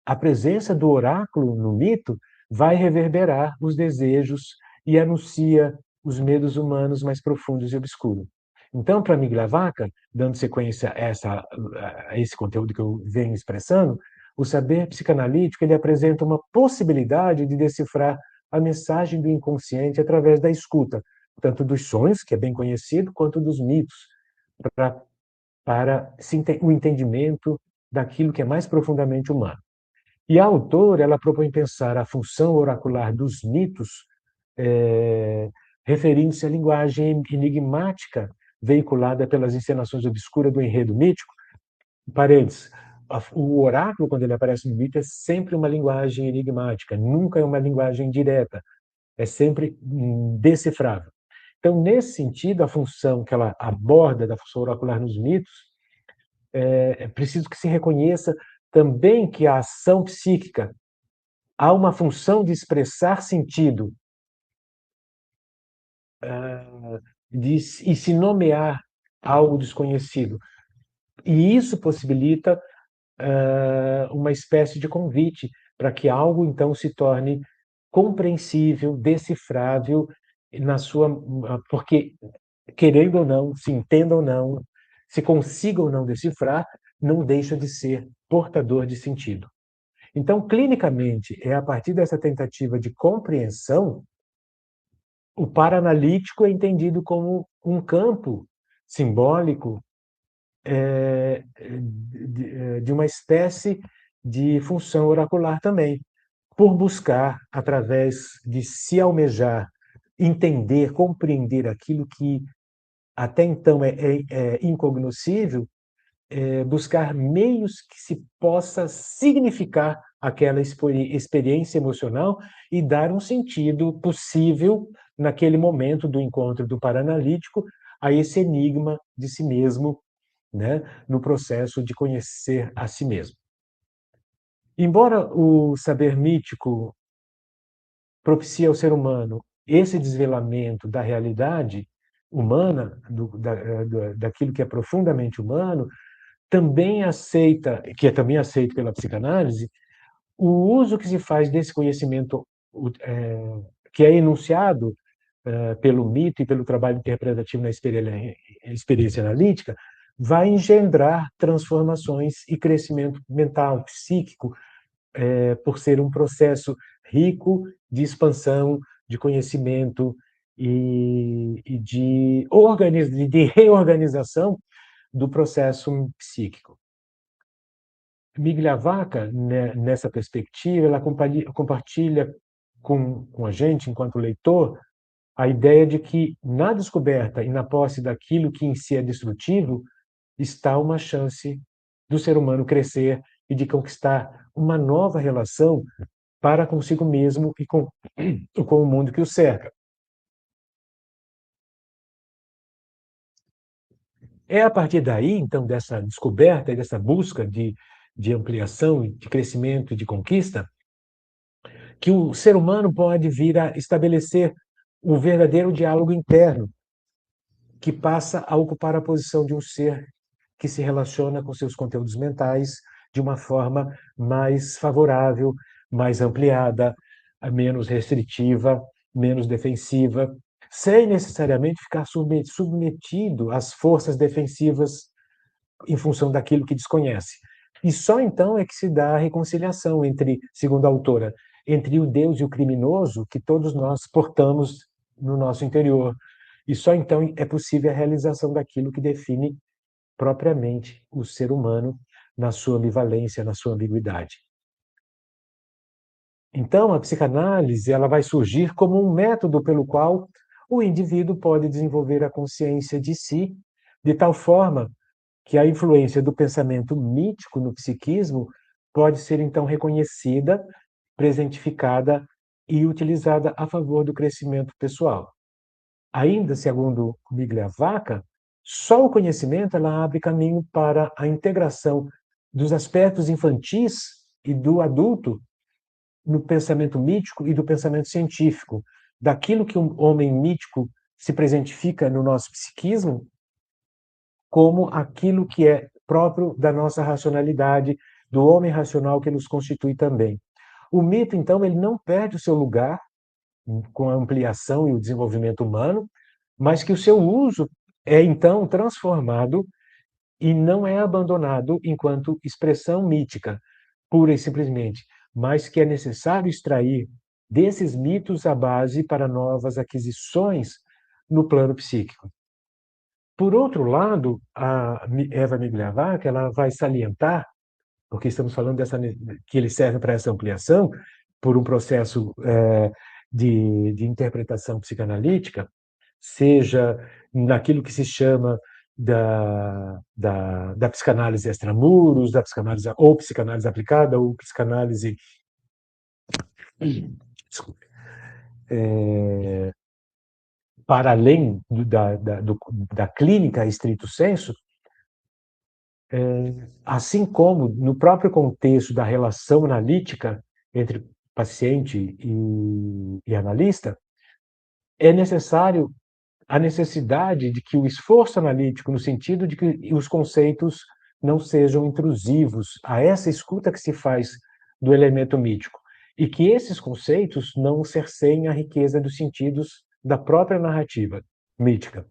a presença do oráculo no mito vai reverberar os desejos e anuncia os medos humanos mais profundos e obscuros. Então, para Miglavaca, dando sequência a esse conteúdo que eu venho expressando, o saber psicanalítico ele apresenta uma possibilidade de decifrar a mensagem do inconsciente através da escuta, tanto dos sonhos, que é bem conhecido, quanto dos mitos, para, para o entendimento daquilo que é mais profundamente humano. E a autora ela propõe pensar a função oracular dos mitos, referindo-se à linguagem enigmática veiculada pelas encenações obscuras do enredo mítico. Paredes, o oráculo, quando ele aparece no mito, é sempre uma linguagem enigmática, nunca é uma linguagem direta, é sempre decifrável. Então, nesse sentido, a função que ela aborda da função oracular nos mitos, é preciso que se reconheça também que a ação psíquica há uma função de expressar sentido e se nomear algo desconhecido. E isso possibilita uma espécie de convite para que algo então se torne compreensível, decifrável na sua, porque querendo ou não, se entenda ou não, se consiga ou não decifrar, não deixa de ser portador de sentido. Então, clinicamente, é a partir dessa tentativa de compreensão, o paraanalítico é entendido como um campo simbólico de uma espécie de função oracular também, por buscar, através de se almejar, entender, compreender aquilo que até então é incognoscível, buscar meios que se possa significar aquela experiência emocional e dar um sentido possível naquele momento do encontro do paraanalítico a esse enigma de si mesmo, né, no processo de conhecer a si mesmo. Embora o saber mítico propicie ao ser humano esse desvelamento da realidade humana, daquilo que é profundamente humano, também aceita, que é também aceito pela psicanálise, o uso que se faz desse conhecimento que é enunciado pelo mito e pelo trabalho interpretativo na experiência analítica, vai engendrar transformações e crescimento mental, psíquico, por ser um processo rico de expansão, de conhecimento e de reorganização do processo psíquico. Migliavacca, nessa perspectiva, ela compartilha com a gente, enquanto leitor, a ideia de que na descoberta e na posse daquilo que em si é destrutivo está uma chance do ser humano crescer e de conquistar uma nova relação para consigo mesmo e com o mundo que o cerca. É a partir daí, então, dessa descoberta e dessa busca de ampliação, de crescimento e de conquista, que o ser humano pode vir a estabelecer o verdadeiro diálogo interno, que passa a ocupar a posição de um ser que se relaciona com seus conteúdos mentais de uma forma mais favorável, mais ampliada, menos restritiva, menos defensiva, sem necessariamente ficar submetido às forças defensivas em função daquilo que desconhece. E só então é que se dá a reconciliação entre, segundo a autora, entre o Deus e o criminoso que todos nós portamos no nosso interior. E só então é possível a realização daquilo que define propriamente o ser humano na sua ambivalência, na sua ambiguidade. Então, a psicanálise ela vai surgir como um método pelo qual o indivíduo pode desenvolver a consciência de si, de tal forma que a influência do pensamento mítico no psiquismo pode ser então reconhecida, presentificada e utilizada a favor do crescimento pessoal. Ainda segundo Migliavacca, só o conhecimento ela abre caminho para a integração dos aspectos infantis e do adulto no pensamento mítico e do pensamento científico, daquilo que um homem mítico se presentifica no nosso psiquismo como aquilo que é próprio da nossa racionalidade, do homem racional que nos constitui também. O mito, então, ele não perde o seu lugar com a ampliação e o desenvolvimento humano, mas que o seu uso é, então, transformado e não é abandonado enquanto expressão mítica, pura e simplesmente, mas que é necessário extrair desses mitos a base para novas aquisições no plano psíquico. Por outro lado, a Eva Migliavacca ela vai salientar, porque estamos falando que ele serve para essa ampliação, por um processo de interpretação psicanalítica, seja naquilo que se chama da psicanálise extramuros, da psicanálise ou psicanálise aplicada, ou psicanálise para além da clínica estrito sensu, assim como no próprio contexto da relação analítica entre paciente e analista, é necessário a necessidade de que o esforço analítico, no sentido de que os conceitos não sejam intrusivos a essa escuta que se faz do elemento mítico, e que esses conceitos não cerceiem a riqueza dos sentidos da própria narrativa mítica.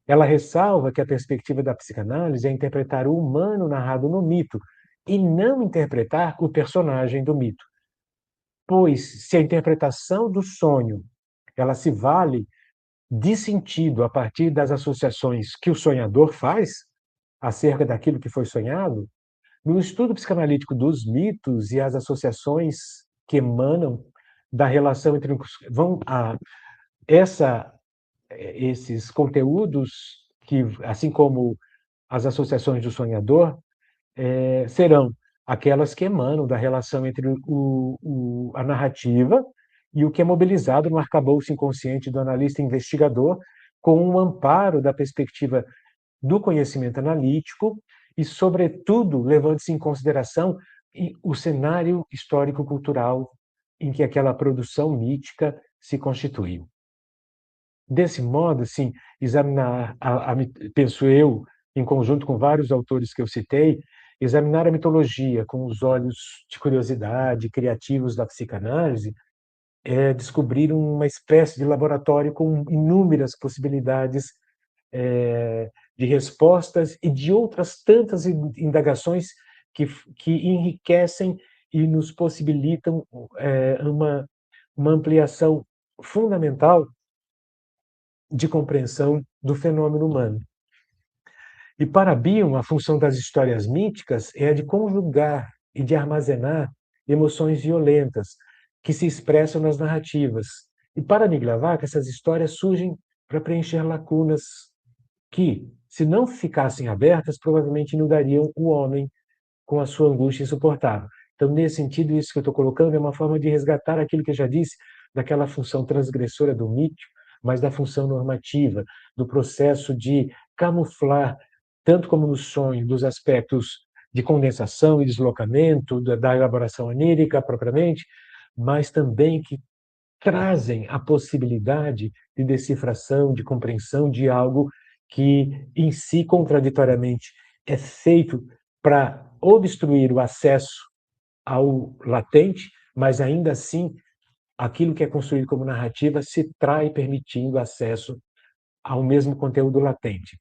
Ela ressalva que a perspectiva da psicanálise é interpretar o humano narrado no mito e não interpretar o personagem do mito. Pois, se a interpretação do sonho ela se vale de sentido a partir das associações que o sonhador faz acerca daquilo que foi sonhado, no estudo psicanalítico dos mitos e as associações que emanam da relação entre vão a essa esses conteúdos que, assim como as associações do sonhador, serão aquelas que emanam da relação entre a narrativa e o que é mobilizado no arcabouço inconsciente do analista investigador, com um amparo da perspectiva do conhecimento analítico e, sobretudo, levando-se em consideração o cenário histórico-cultural em que aquela produção mítica se constituiu. Desse modo, sim, examinar, penso eu, em conjunto com vários autores que eu citei, examinar a mitologia com os olhos de curiosidade criativos da psicanálise é descobrir uma espécie de laboratório com inúmeras possibilidades de respostas e de outras tantas indagações que enriquecem e nos possibilitam uma ampliação fundamental de compreensão do fenômeno humano. E para Bion, a função das histórias míticas é a de conjugar e de armazenar emoções violentas que se expressam nas narrativas. E para Migliavacca, essas histórias surgem para preencher lacunas que, se não ficassem abertas, provavelmente inundariam o homem com a sua angústia insuportável. Então, nesse sentido, isso que eu estou colocando é uma forma de resgatar aquilo que eu já disse, daquela função transgressora do mito, mas da função normativa, do processo de camuflar, tanto como no sonho, dos aspectos de condensação e deslocamento, da elaboração onírica propriamente, mas também que trazem a possibilidade de decifração, de compreensão de algo que, em si, contraditoriamente, é feito para obstruir o acesso ao latente, mas ainda assim, aquilo que é construído como narrativa se trai permitindo acesso ao mesmo conteúdo latente.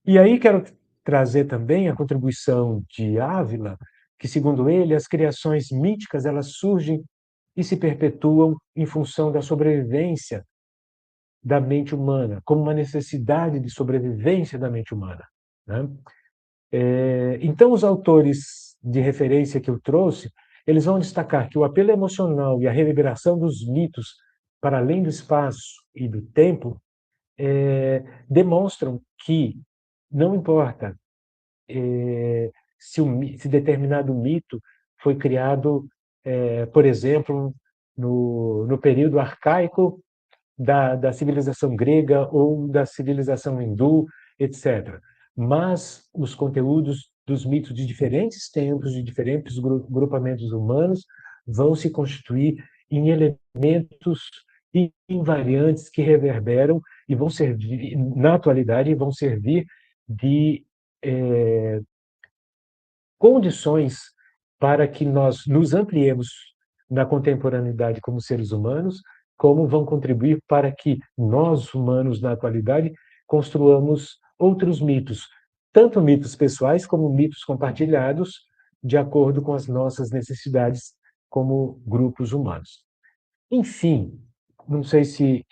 E aí quero trazer também a contribuição de Ávila, que, segundo ele, as criações míticas elas surgem e se perpetuam em função da sobrevivência da mente humana, como uma necessidade de sobrevivência da mente humana, né? Então, os autores de referência que eu trouxe, eles vão destacar que o apelo emocional e a reverberação dos mitos para além do espaço e do tempo demonstram que não importa se determinado mito foi criado, por exemplo, no período arcaico da civilização grega ou da civilização hindu, etc. Mas os conteúdos dos mitos de diferentes tempos, de diferentes grupamentos humanos, vão se constituir em elementos invariantes que reverberam e vão servir, na atualidade, vão servir de condições para que nós nos ampliemos na contemporaneidade como seres humanos, como vão contribuir para que nós, humanos, na atualidade, construamos outros mitos, tanto mitos pessoais como mitos compartilhados, de acordo com as nossas necessidades como grupos humanos. Enfim, não sei se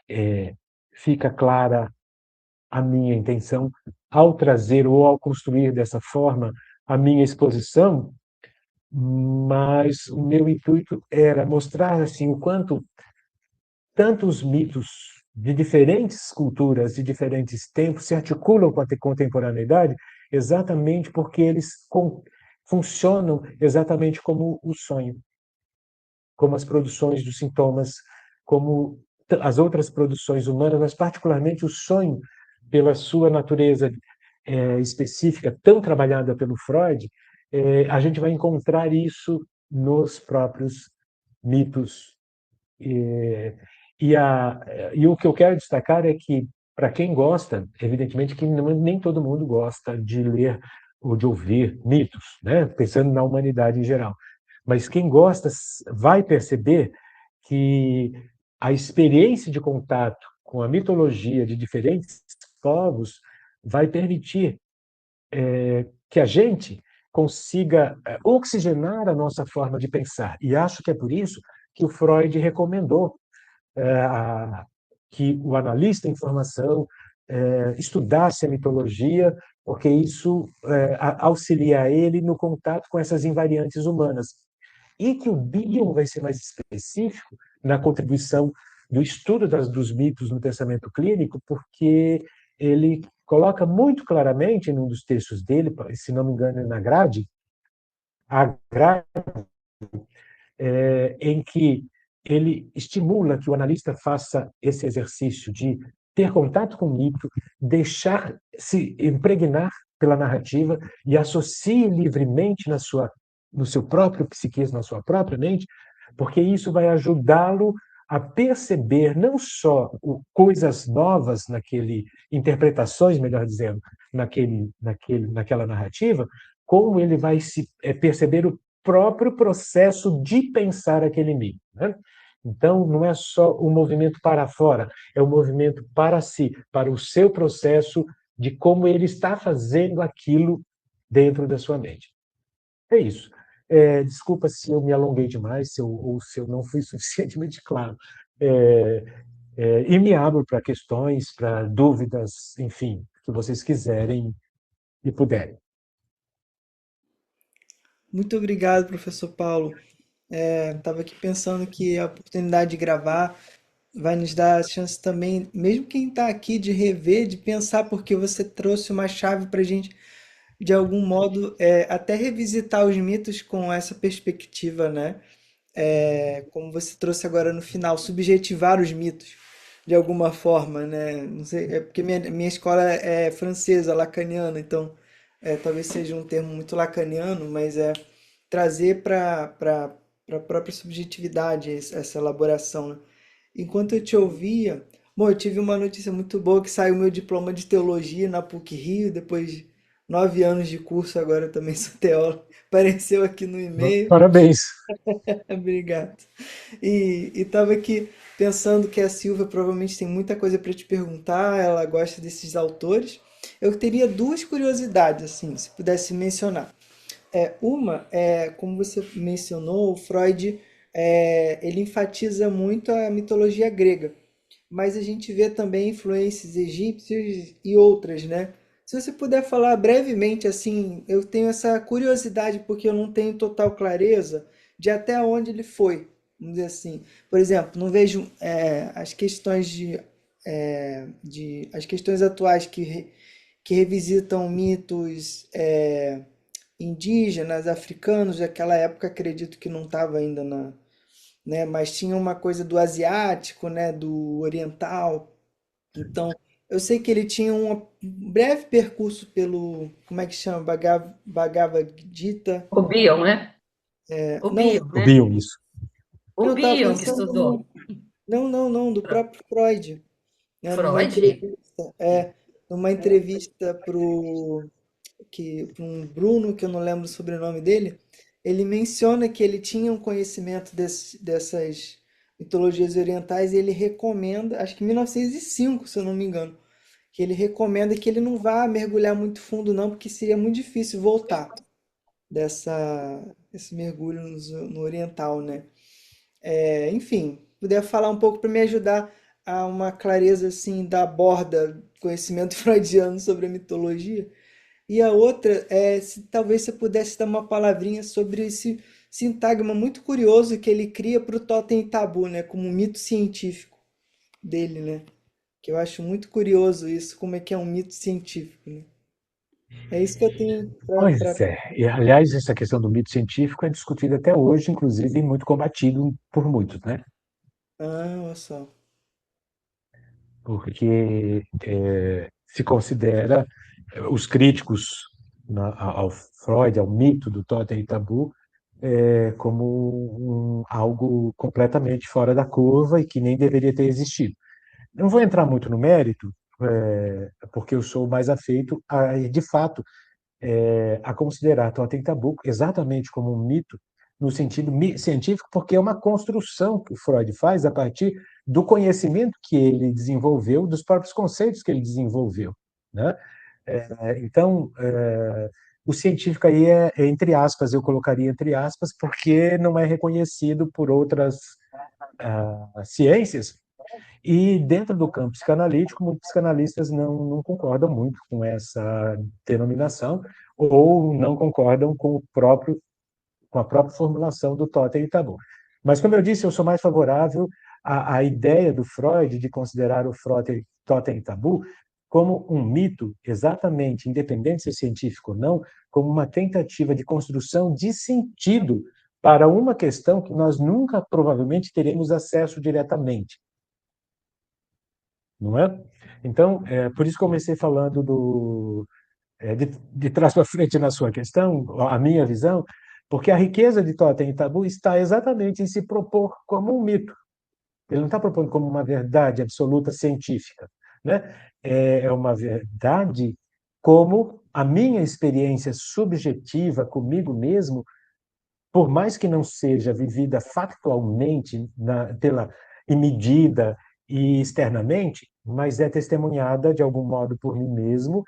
fica clara a minha intenção ao trazer ou ao construir dessa forma a minha exposição, mas o meu intuito era mostrar assim o quanto tantos mitos de diferentes culturas, de diferentes tempos, se articulam com a contemporaneidade, exatamente porque eles funcionam exatamente como o sonho, como as produções dos sintomas, como as outras produções humanas, mas particularmente o sonho, pela sua natureza específica, tão trabalhada pelo Freud, a gente vai encontrar isso nos próprios mitos. E o que eu quero destacar é que, para quem gosta, evidentemente que nem todo mundo gosta de ler ou de ouvir mitos, né? Pensando na humanidade em geral. Mas quem gosta vai perceber que a experiência de contato com a mitologia de diferentes povos vai permitir que a gente consiga oxigenar a nossa forma de pensar. E acho que é por isso que o Freud recomendou que o analista em formação estudasse a mitologia, porque isso auxilia ele no contato com essas invariantes humanas. E que o Bion vai ser mais específico na contribuição do estudo dos mitos no pensamento clínico, porque ele coloca muito claramente, num dos textos dele, se não me engano, é na grade, a grade em que ele estimula que o analista faça esse exercício de ter contato com o mito, deixar se impregnar pela narrativa e associe livremente no seu próprio psiquismo, na sua própria mente, porque isso vai ajudá-lo a perceber não só coisas novas interpretações, melhor dizendo, naquela narrativa, como ele vai se perceber o próprio processo de pensar aquele mito, né? Então, não é só um movimento para fora, é um movimento para si, para o seu processo de como ele está fazendo aquilo dentro da sua mente. É isso. Desculpa se eu me alonguei demais, ou se eu não fui suficientemente claro. E me abro para questões, para dúvidas, enfim, que vocês quiserem e puderem. Muito obrigado, professor Paulo. Estava aqui pensando que a oportunidade de gravar vai nos dar a chance também, mesmo quem está aqui, de rever, de pensar, porque você trouxe uma chave para a gente de algum modo, até revisitar os mitos com essa perspectiva, né? Como você trouxe agora no final, subjetivar os mitos de alguma forma, né? Não sei, é porque minha escola é francesa, lacaniana, então talvez seja um termo muito lacaniano, mas é trazer para a própria subjetividade essa elaboração, né? Enquanto eu te ouvia, bom, eu tive uma notícia muito boa que saiu meu diploma de teologia na PUC-Rio, depois de 9 anos de curso, agora eu também sou teólogo. Apareceu aqui no e-mail. Parabéns. Obrigado. E estava aqui pensando que a Silvia provavelmente tem muita coisa para te perguntar, ela gosta desses autores. Eu teria duas curiosidades, assim, se pudesse mencionar. Uma é, como você mencionou, o Freud, ele enfatiza muito a mitologia grega, mas a gente vê também influências egípcias e outras, né? Se você puder falar brevemente, assim, eu tenho essa curiosidade porque eu não tenho total clareza de até onde ele foi, vamos dizer assim. Por exemplo, não vejo as questões as questões atuais que revisitam mitos indígenas, africanos, daquela época acredito que não estava ainda né, mas tinha uma coisa do asiático, né, do oriental. Então, eu sei que ele tinha um breve percurso pelo, como é que chama, Bhagavad Gita. O Bion, né? O Não, Bion, O né? Bion, isso. O eu estava Bion que pensando estudou. não, do próprio Freud, né, Freud? numa entrevista para um Bruno, que eu não lembro o sobrenome dele, ele menciona que ele tinha um conhecimento dessas mitologias orientais e ele recomenda, acho que em 1905, se eu não me engano, que ele recomenda que ele não vá mergulhar muito fundo não, porque seria muito difícil voltar desse mergulho no oriental, né? Enfim, puder falar um pouco para me ajudar a uma clareza assim da borda, conhecimento freudiano sobre a mitologia. E a outra é se talvez você pudesse dar uma palavrinha sobre esse sintagma muito curioso que ele cria para o totem e tabu, né? Como um mito científico dele, né? Que eu acho muito curioso isso, como é que é um mito científico, né? É isso que eu tenho Pois é. E, aliás, essa questão do mito científico é discutida até hoje, inclusive, e muito combatido por muitos, né? Olha só. Porque se considera os críticos ao Freud, ao mito do totem e tabu, como algo completamente fora da curva e que nem deveria ter existido. Não vou entrar muito no mérito, porque eu sou mais afeito de fato, a considerar totem e tabu exatamente como um mito, no sentido científico, porque é uma construção que o Freud faz a partir do conhecimento que ele desenvolveu, dos próprios conceitos que ele desenvolveu, né? Então, o científico aí entre aspas, eu colocaria entre aspas, porque não é reconhecido por outras ciências, e dentro do campo psicanalítico, muitos psicanalistas não concordam muito com essa denominação ou não concordam com a própria formulação do totem e tabu. Mas, como eu disse, eu sou mais favorável à ideia do Freud de considerar o totem e tabu como um mito, exatamente, independente se é científico ou não, como uma tentativa de construção de sentido para uma questão que nós nunca provavelmente teremos acesso diretamente, não é? Então, por isso comecei falando de trás para frente na sua questão, a minha visão, porque a riqueza de Totem e Tabu está exatamente em se propor como um mito. Ele não está propondo como uma verdade absoluta científica, né? É uma verdade como a minha experiência subjetiva comigo mesmo, por mais que não seja vivida factualmente e medida e externamente, mas é testemunhada de algum modo por mim mesmo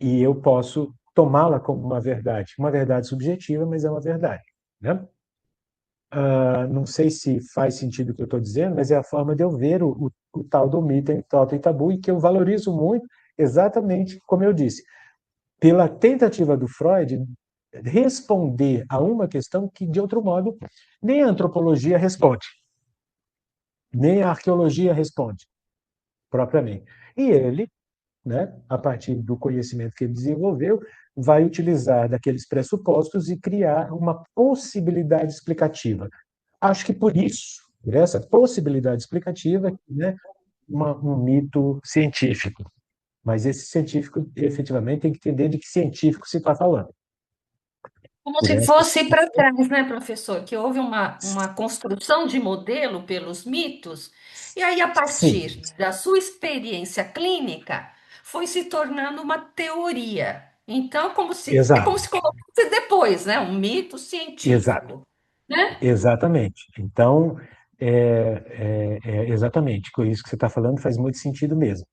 e eu posso tomá-la como uma verdade subjetiva, mas é uma verdade, né? Não sei se faz sentido o que eu estou dizendo, mas é a forma de eu ver o tal do mito, totem e tabu, e que eu valorizo muito, exatamente como eu disse, pela tentativa do Freud responder a uma questão que, de outro modo, nem a antropologia responde, nem a arqueologia responde, propriamente. E ele né, a partir do conhecimento que ele desenvolveu, vai utilizar daqueles pressupostos e criar uma possibilidade explicativa. Acho que por essa possibilidade explicativa, né, um mito científico. Mas esse científico, efetivamente, tem que entender de que científico se está falando. Como Por se essa fosse para trás, né, professor? Que houve uma construção de modelo pelos mitos, e aí, a sim, partir da sua experiência clínica, foi se tornando uma teoria. Então, é como exato, se colocasse depois, né? Um mito exato, científico, né? exatamente. Então, exatamente, com isso que você está falando faz muito sentido mesmo.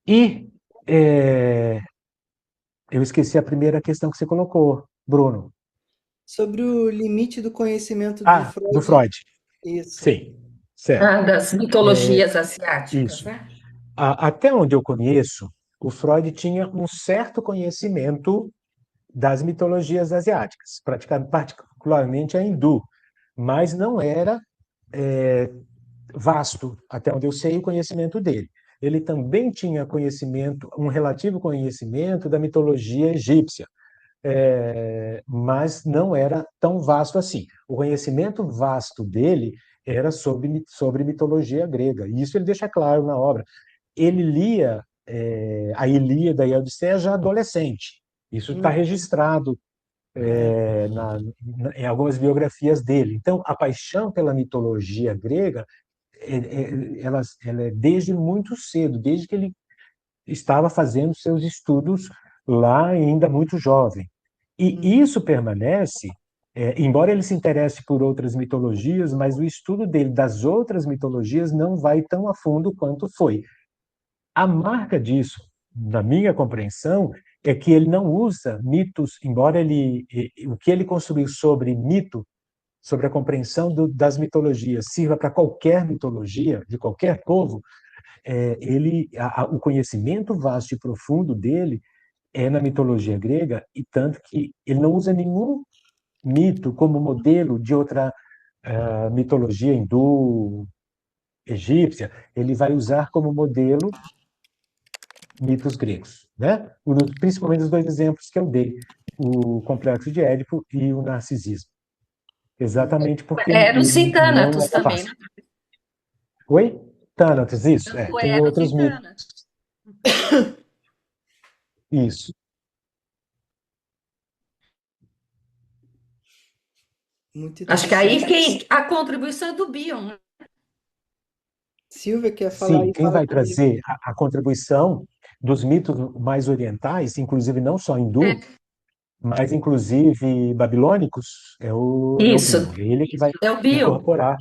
E é, eu esqueci a primeira questão que você colocou, Bruno. Sobre o limite do conhecimento de Do Freud, Freud. isso. Sim, certo. Das mitologias asiáticas, Isso. né? Até onde eu conheço, o Freud tinha um certo conhecimento das mitologias asiáticas, particularmente a hindu, mas não era vasto, até onde eu sei, o conhecimento dele. Ele também tinha conhecimento, um relativo conhecimento da mitologia egípcia, mas não era tão vasto assim. O conhecimento vasto dele era sobre mitologia grega, e isso ele deixa claro na obra. Ele lia a Ilíada e a Odisseia já adolescente. Isso está Hum, registrado é. em algumas biografias dele. Então, a paixão pela mitologia grega, ela é desde muito cedo, desde que ele estava fazendo seus estudos lá ainda muito jovem. E Hum, isso permanece, embora ele se interesse por outras mitologias, mas o estudo dele das outras mitologias não vai tão a fundo quanto foi. A marca disso, na minha compreensão, é que ele não usa mitos, embora o que ele construiu sobre mito, sobre a compreensão das mitologias, sirva para qualquer mitologia, de qualquer povo, o conhecimento vasto e profundo dele é na mitologia grega, e tanto que ele não usa nenhum mito como modelo de outra mitologia hindu, egípcia, ele vai usar como modelo mitos gregos, né? Principalmente os dois exemplos que eu dei, o complexo de Édipo e o narcisismo. Exatamente porque Eros e não Tânatos era também, fácil. né? Oi? Thanatos, isso? O Tem Eros e outros mitos. Tânatos. Isso. muito Acho que aí interessante. a contribuição é do Bion, né? Silvia quer falar Sim, aí? quem Fala vai comigo. trazer a contribuição dos mitos mais orientais, inclusive não só hindu, mas inclusive babilônicos, é o Isso, Bion. É ele que vai é o Bion. incorporar.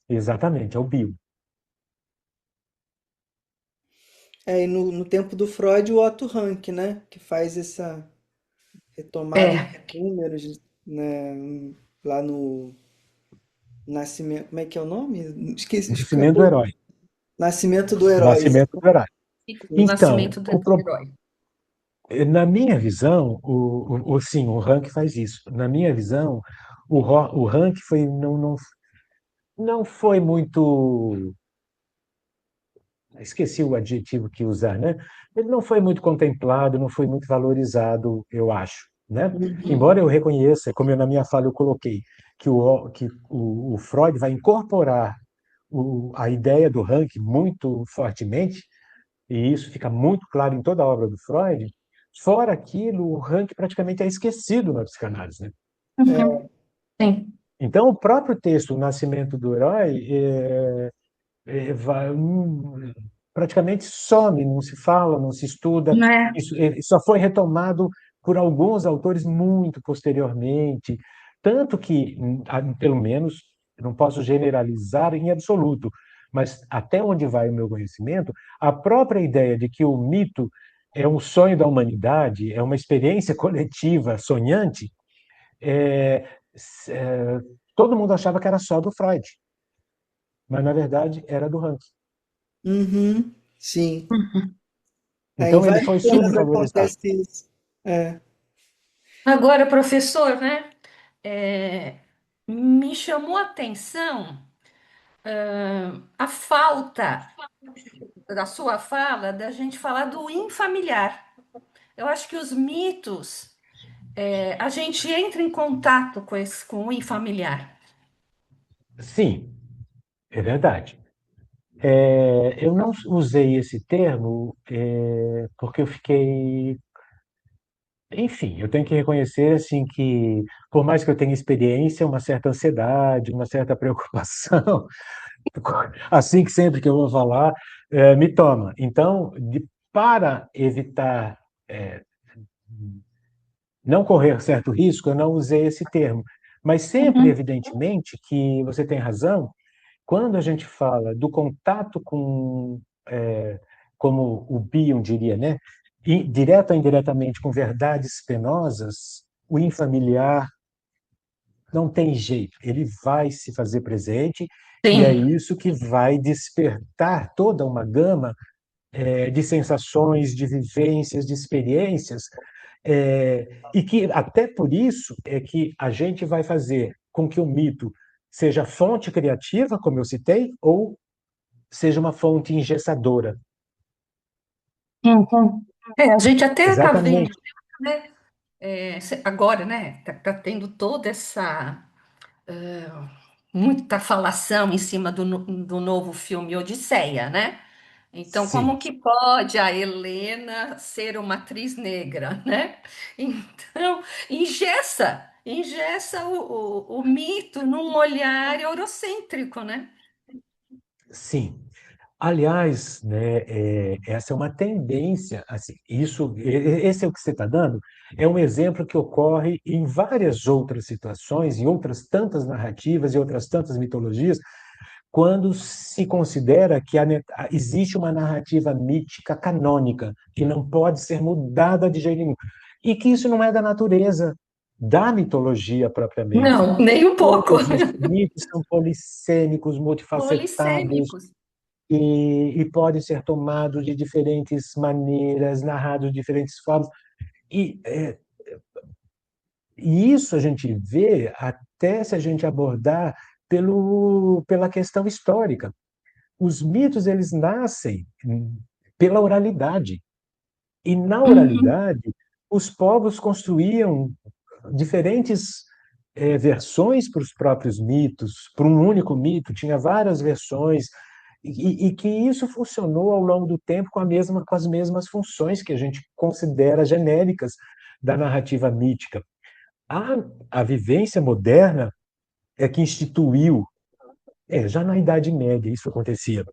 Exatamente, é o Bion. E no tempo do Freud, o Otto Rank, né? Que faz essa retomada de É, números, né? Lá no Nascimento. Como é que é o nome? Esqueci, Nascimento do escapou. herói. Nascimento do Herói. Nascimento do herói. o Então, nascimento do herói. na minha visão, sim, o Rank faz isso. Na minha visão, o Rank não foi muito. Esqueci o adjetivo que usar, né? Ele não foi muito contemplado, não foi muito valorizado, eu acho, né? Uhum. Embora eu reconheça, como eu na minha fala eu coloquei, que o Freud vai incorporar a ideia do Rank muito fortemente, e isso fica muito claro em toda a obra do Freud. Fora aquilo, o Rank praticamente é esquecido na psicanálise, né? Uhum. Sim, Então, o próprio texto, O Nascimento do Herói, praticamente some, não se fala, não se estuda. não é? Isso só foi retomado por alguns autores muito posteriormente, tanto que, pelo menos, eu não posso generalizar em absoluto, mas até onde vai o meu conhecimento, a própria ideia de que o mito é um sonho da humanidade, é uma experiência coletiva sonhante, é, é, todo mundo achava que era só do Freud, mas na verdade era do Rank. Uhum. Sim. Em Então ele vários foi temas subvalorizado. acontece isso. É. Agora, professor, né? é, Me chamou a atenção a falta da sua fala da gente falar do infamiliar. Eu acho que os mitos, a gente entra em contato com o infamiliar. Sim, é verdade. Eu não usei esse termo porque eu fiquei. Enfim, eu tenho que reconhecer assim que, por mais que eu tenha experiência, uma certa ansiedade, uma certa preocupação, assim que sempre que eu vou falar, me toma. Então, para evitar não correr certo risco, eu não usei esse termo. Mas sempre, Uhum. evidentemente, que você tem razão, quando a gente fala do contato com, como o Bion diria, né, direta ou indiretamente com verdades penosas, o infamiliar não tem jeito, ele vai se fazer presente e é Sim. isso que vai despertar toda uma gama de sensações, de vivências, de experiências, e que até por isso é que a gente vai fazer com que o mito seja fonte criativa, como eu citei, ou seja uma fonte engessadora. Uhum. A gente até está vendo, Exatamente. né? Agora, né? Tá tendo toda essa muita falação em cima do novo filme Odisseia, né? Então, como Sim, que pode a Helena ser uma atriz negra, né? Então, engessa o mito num olhar eurocêntrico, né? sim. Aliás, né, essa é uma tendência, assim, esse é o que você está dando, é um exemplo que ocorre em várias outras situações, em outras tantas narrativas e outras tantas mitologias, quando se considera que existe uma narrativa mítica canônica, que não pode ser mudada de jeito nenhum, e que isso não é da natureza da mitologia propriamente. Não, nem um pouco. Todos os mitos são polissêmicos, multifacetados, Polissêmicos. e podem ser tomados de diferentes maneiras, narrados de diferentes formas. E, e isso a gente vê até se a gente abordar pela questão histórica. Os mitos eles nascem pela oralidade. E na Uhum. oralidade, os povos construíam diferentes versões para os próprios mitos, para um único mito, tinha várias versões, e que isso funcionou ao longo do tempo com as mesmas funções que a gente considera genéricas da narrativa mítica. A, a vivência moderna é que instituiu, já na Idade Média isso acontecia,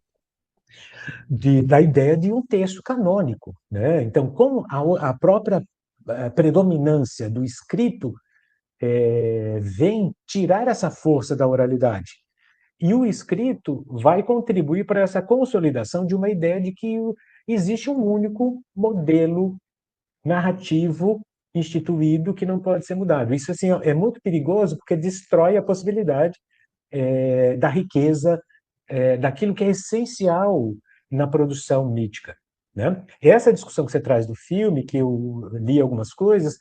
da ideia de um texto canônico. Né? Então, como a própria predominância do escrito vem tirar essa força da oralidade. E o escrito vai contribuir para essa consolidação de uma ideia de que existe um único modelo narrativo instituído que não pode ser mudado. Isso assim é muito perigoso porque destrói a possibilidade da riqueza, daquilo que é essencial na produção mítica. Né? Essa discussão que você traz do filme, que eu li algumas coisas,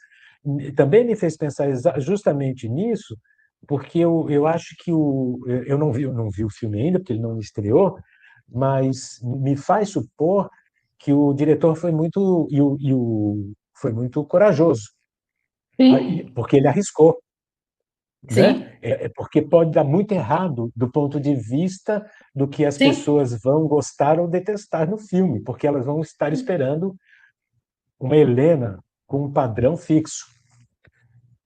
também me fez pensar justamente nisso, porque eu acho que eu não vi o filme ainda, porque ele não estreou, mas me faz supor que o diretor foi muito foi muito corajoso, Sim, porque ele arriscou, né? sim, Porque pode dar muito errado do ponto de vista do que as sim. pessoas vão gostar ou detestar no filme, porque elas vão estar esperando uma Helena com um padrão fixo.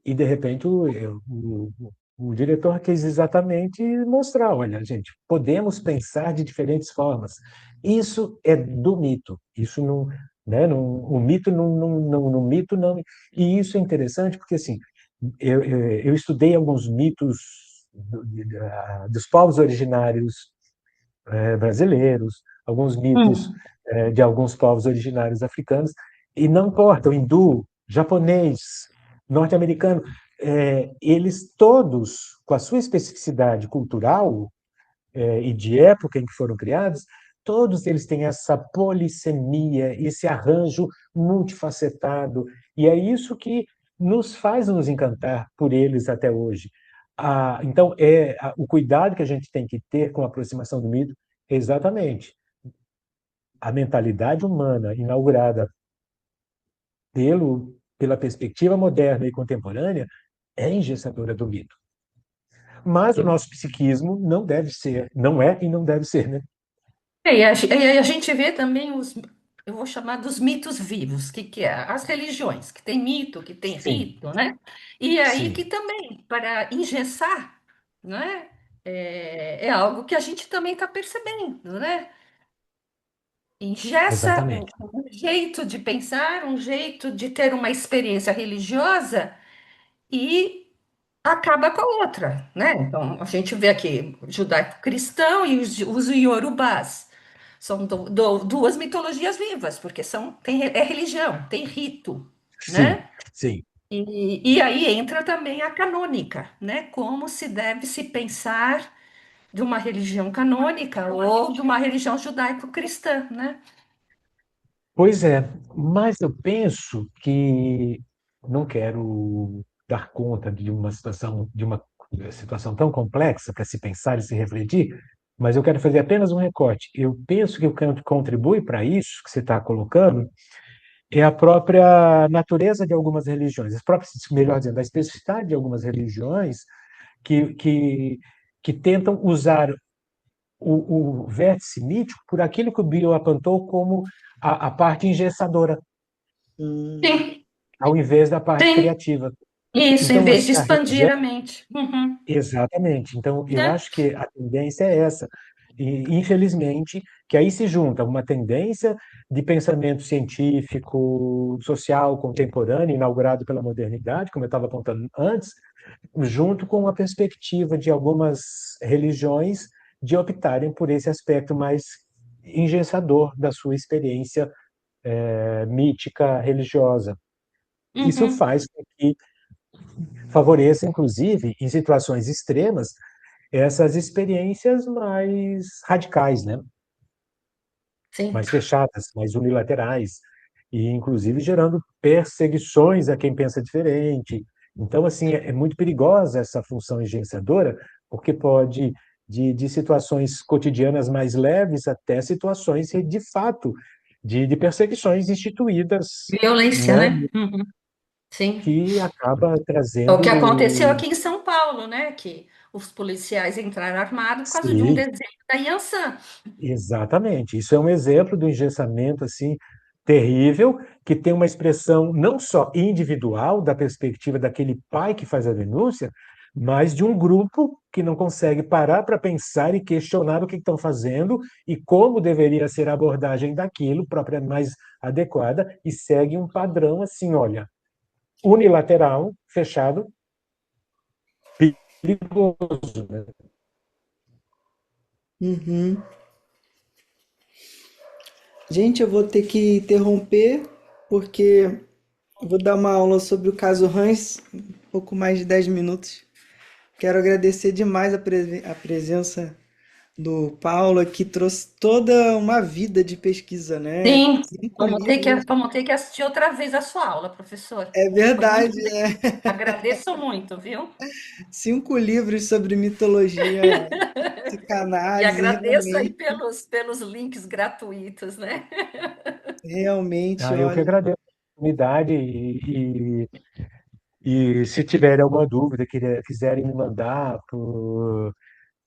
E, de repente, o diretor quis exatamente mostrar: olha, gente, podemos pensar de diferentes formas. Isso é do mito. Isso não. Né, não, o mito no mito não. E isso é interessante porque assim eu estudei alguns mitos dos povos originários brasileiros, alguns mitos Hum, de alguns povos originários africanos, e não importa, o hindu, japonês, norte-americano, eles todos, com a sua especificidade cultural e de época em que foram criados, todos eles têm essa polissemia, esse arranjo multifacetado, e é isso que nos faz nos encantar por eles até hoje. Então, o cuidado que a gente tem que ter com a aproximação do mito, exatamente. a mentalidade humana inaugurada pela perspectiva moderna e contemporânea é engessadora do mito. Mas o nosso psiquismo não deve ser, não é e não deve ser, né? E a gente vê também eu vou chamar dos mitos vivos, que é as religiões, que tem mito, que tem Sim, rito, né? E aí que sim, também, para engessar, né? É algo que a gente também está percebendo, né? Engessa exatamente. um jeito de pensar, um jeito de ter uma experiência religiosa e acaba com a outra, né? Então, a gente vê aqui judaico-cristão e os iorubás. São duas mitologias vivas, porque é religião, tem rito, Sim, né? sim. E aí entra também a canônica, né? Como se deve se pensar de uma religião canônica ou de uma religião judaico-cristã, né? Pois é, mas eu penso que não quero dar conta de uma situação tão complexa para se pensar e se refletir, mas eu quero fazer apenas um recorte. Eu penso que o que contribui para isso que você está colocando é a própria natureza de algumas religiões, as próprias, melhor dizendo, a especificidade de algumas religiões que, que, que tentam usar o vértice mítico por aquilo que o Bill apontou como a parte engessadora, Hum, Sim, ao invés da parte sim. criativa. Isso, em Então, vez de a expandir religião, a mente. Uhum. exatamente. Então, eu Né? acho que a tendência é essa. E, infelizmente, que aí se junta uma tendência de pensamento científico, social, contemporâneo, inaugurado pela modernidade, como eu estava apontando antes, junto com a perspectiva de algumas religiões de optarem por esse aspecto mais engessador da sua experiência mítica religiosa. Isso Uhum. faz com que favoreça, inclusive, em situações extremas, essas experiências mais radicais, né? Sim. Mais fechadas, mais unilaterais, e inclusive gerando perseguições a quem pensa diferente. Então, assim, é muito perigosa essa função engenhecedora, porque pode, de situações cotidianas mais leves até situações, de fato, de perseguições instituídas, Violência, né? né? Uhum. Sim. Que acaba O que aconteceu trazendo. aqui em São Paulo, né? Que os policiais entraram armados por causa de um Sim, desenho da Yansan. exatamente. Isso é um exemplo do engessamento assim terrível, que tem uma expressão não só individual da perspectiva daquele pai que faz a denúncia, mas de um grupo que não consegue parar para pensar e questionar o que estão fazendo e como deveria ser a abordagem daquilo, própria mais adequada, e segue um padrão assim, olha, unilateral, fechado, perigoso, né? uhum. Gente, eu vou ter que interromper porque eu vou dar uma aula sobre o caso Hans, um pouco mais de 10 minutos. Quero agradecer demais a presença do Paulo, que trouxe toda uma vida de pesquisa, né? Sim, 5 livros. vamos ter que assistir outra vez a sua aula, professor. É Foi muito verdade, legal. Agradeço muito, viu? 5 livros sobre mitologia, E psicanálise, agradeço aí realmente, pelos links gratuitos, né? realmente, Ah, eu que olha, agradeço a oportunidade e se tiverem alguma dúvida, quiserem me mandar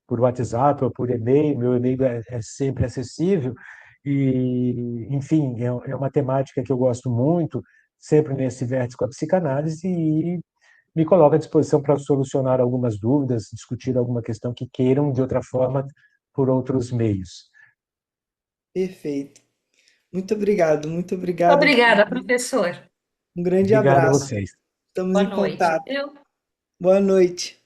por WhatsApp ou por e-mail, meu e-mail é sempre acessível. E, enfim, é uma temática que eu gosto muito, sempre nesse vértice com a psicanálise, e me coloco à disposição para solucionar algumas dúvidas, discutir alguma questão que queiram, de outra forma, por outros meios. perfeito. Muito obrigado. Obrigada, professor. Um grande Obrigado a abraço. vocês. Estamos Boa em noite. contato. Boa noite.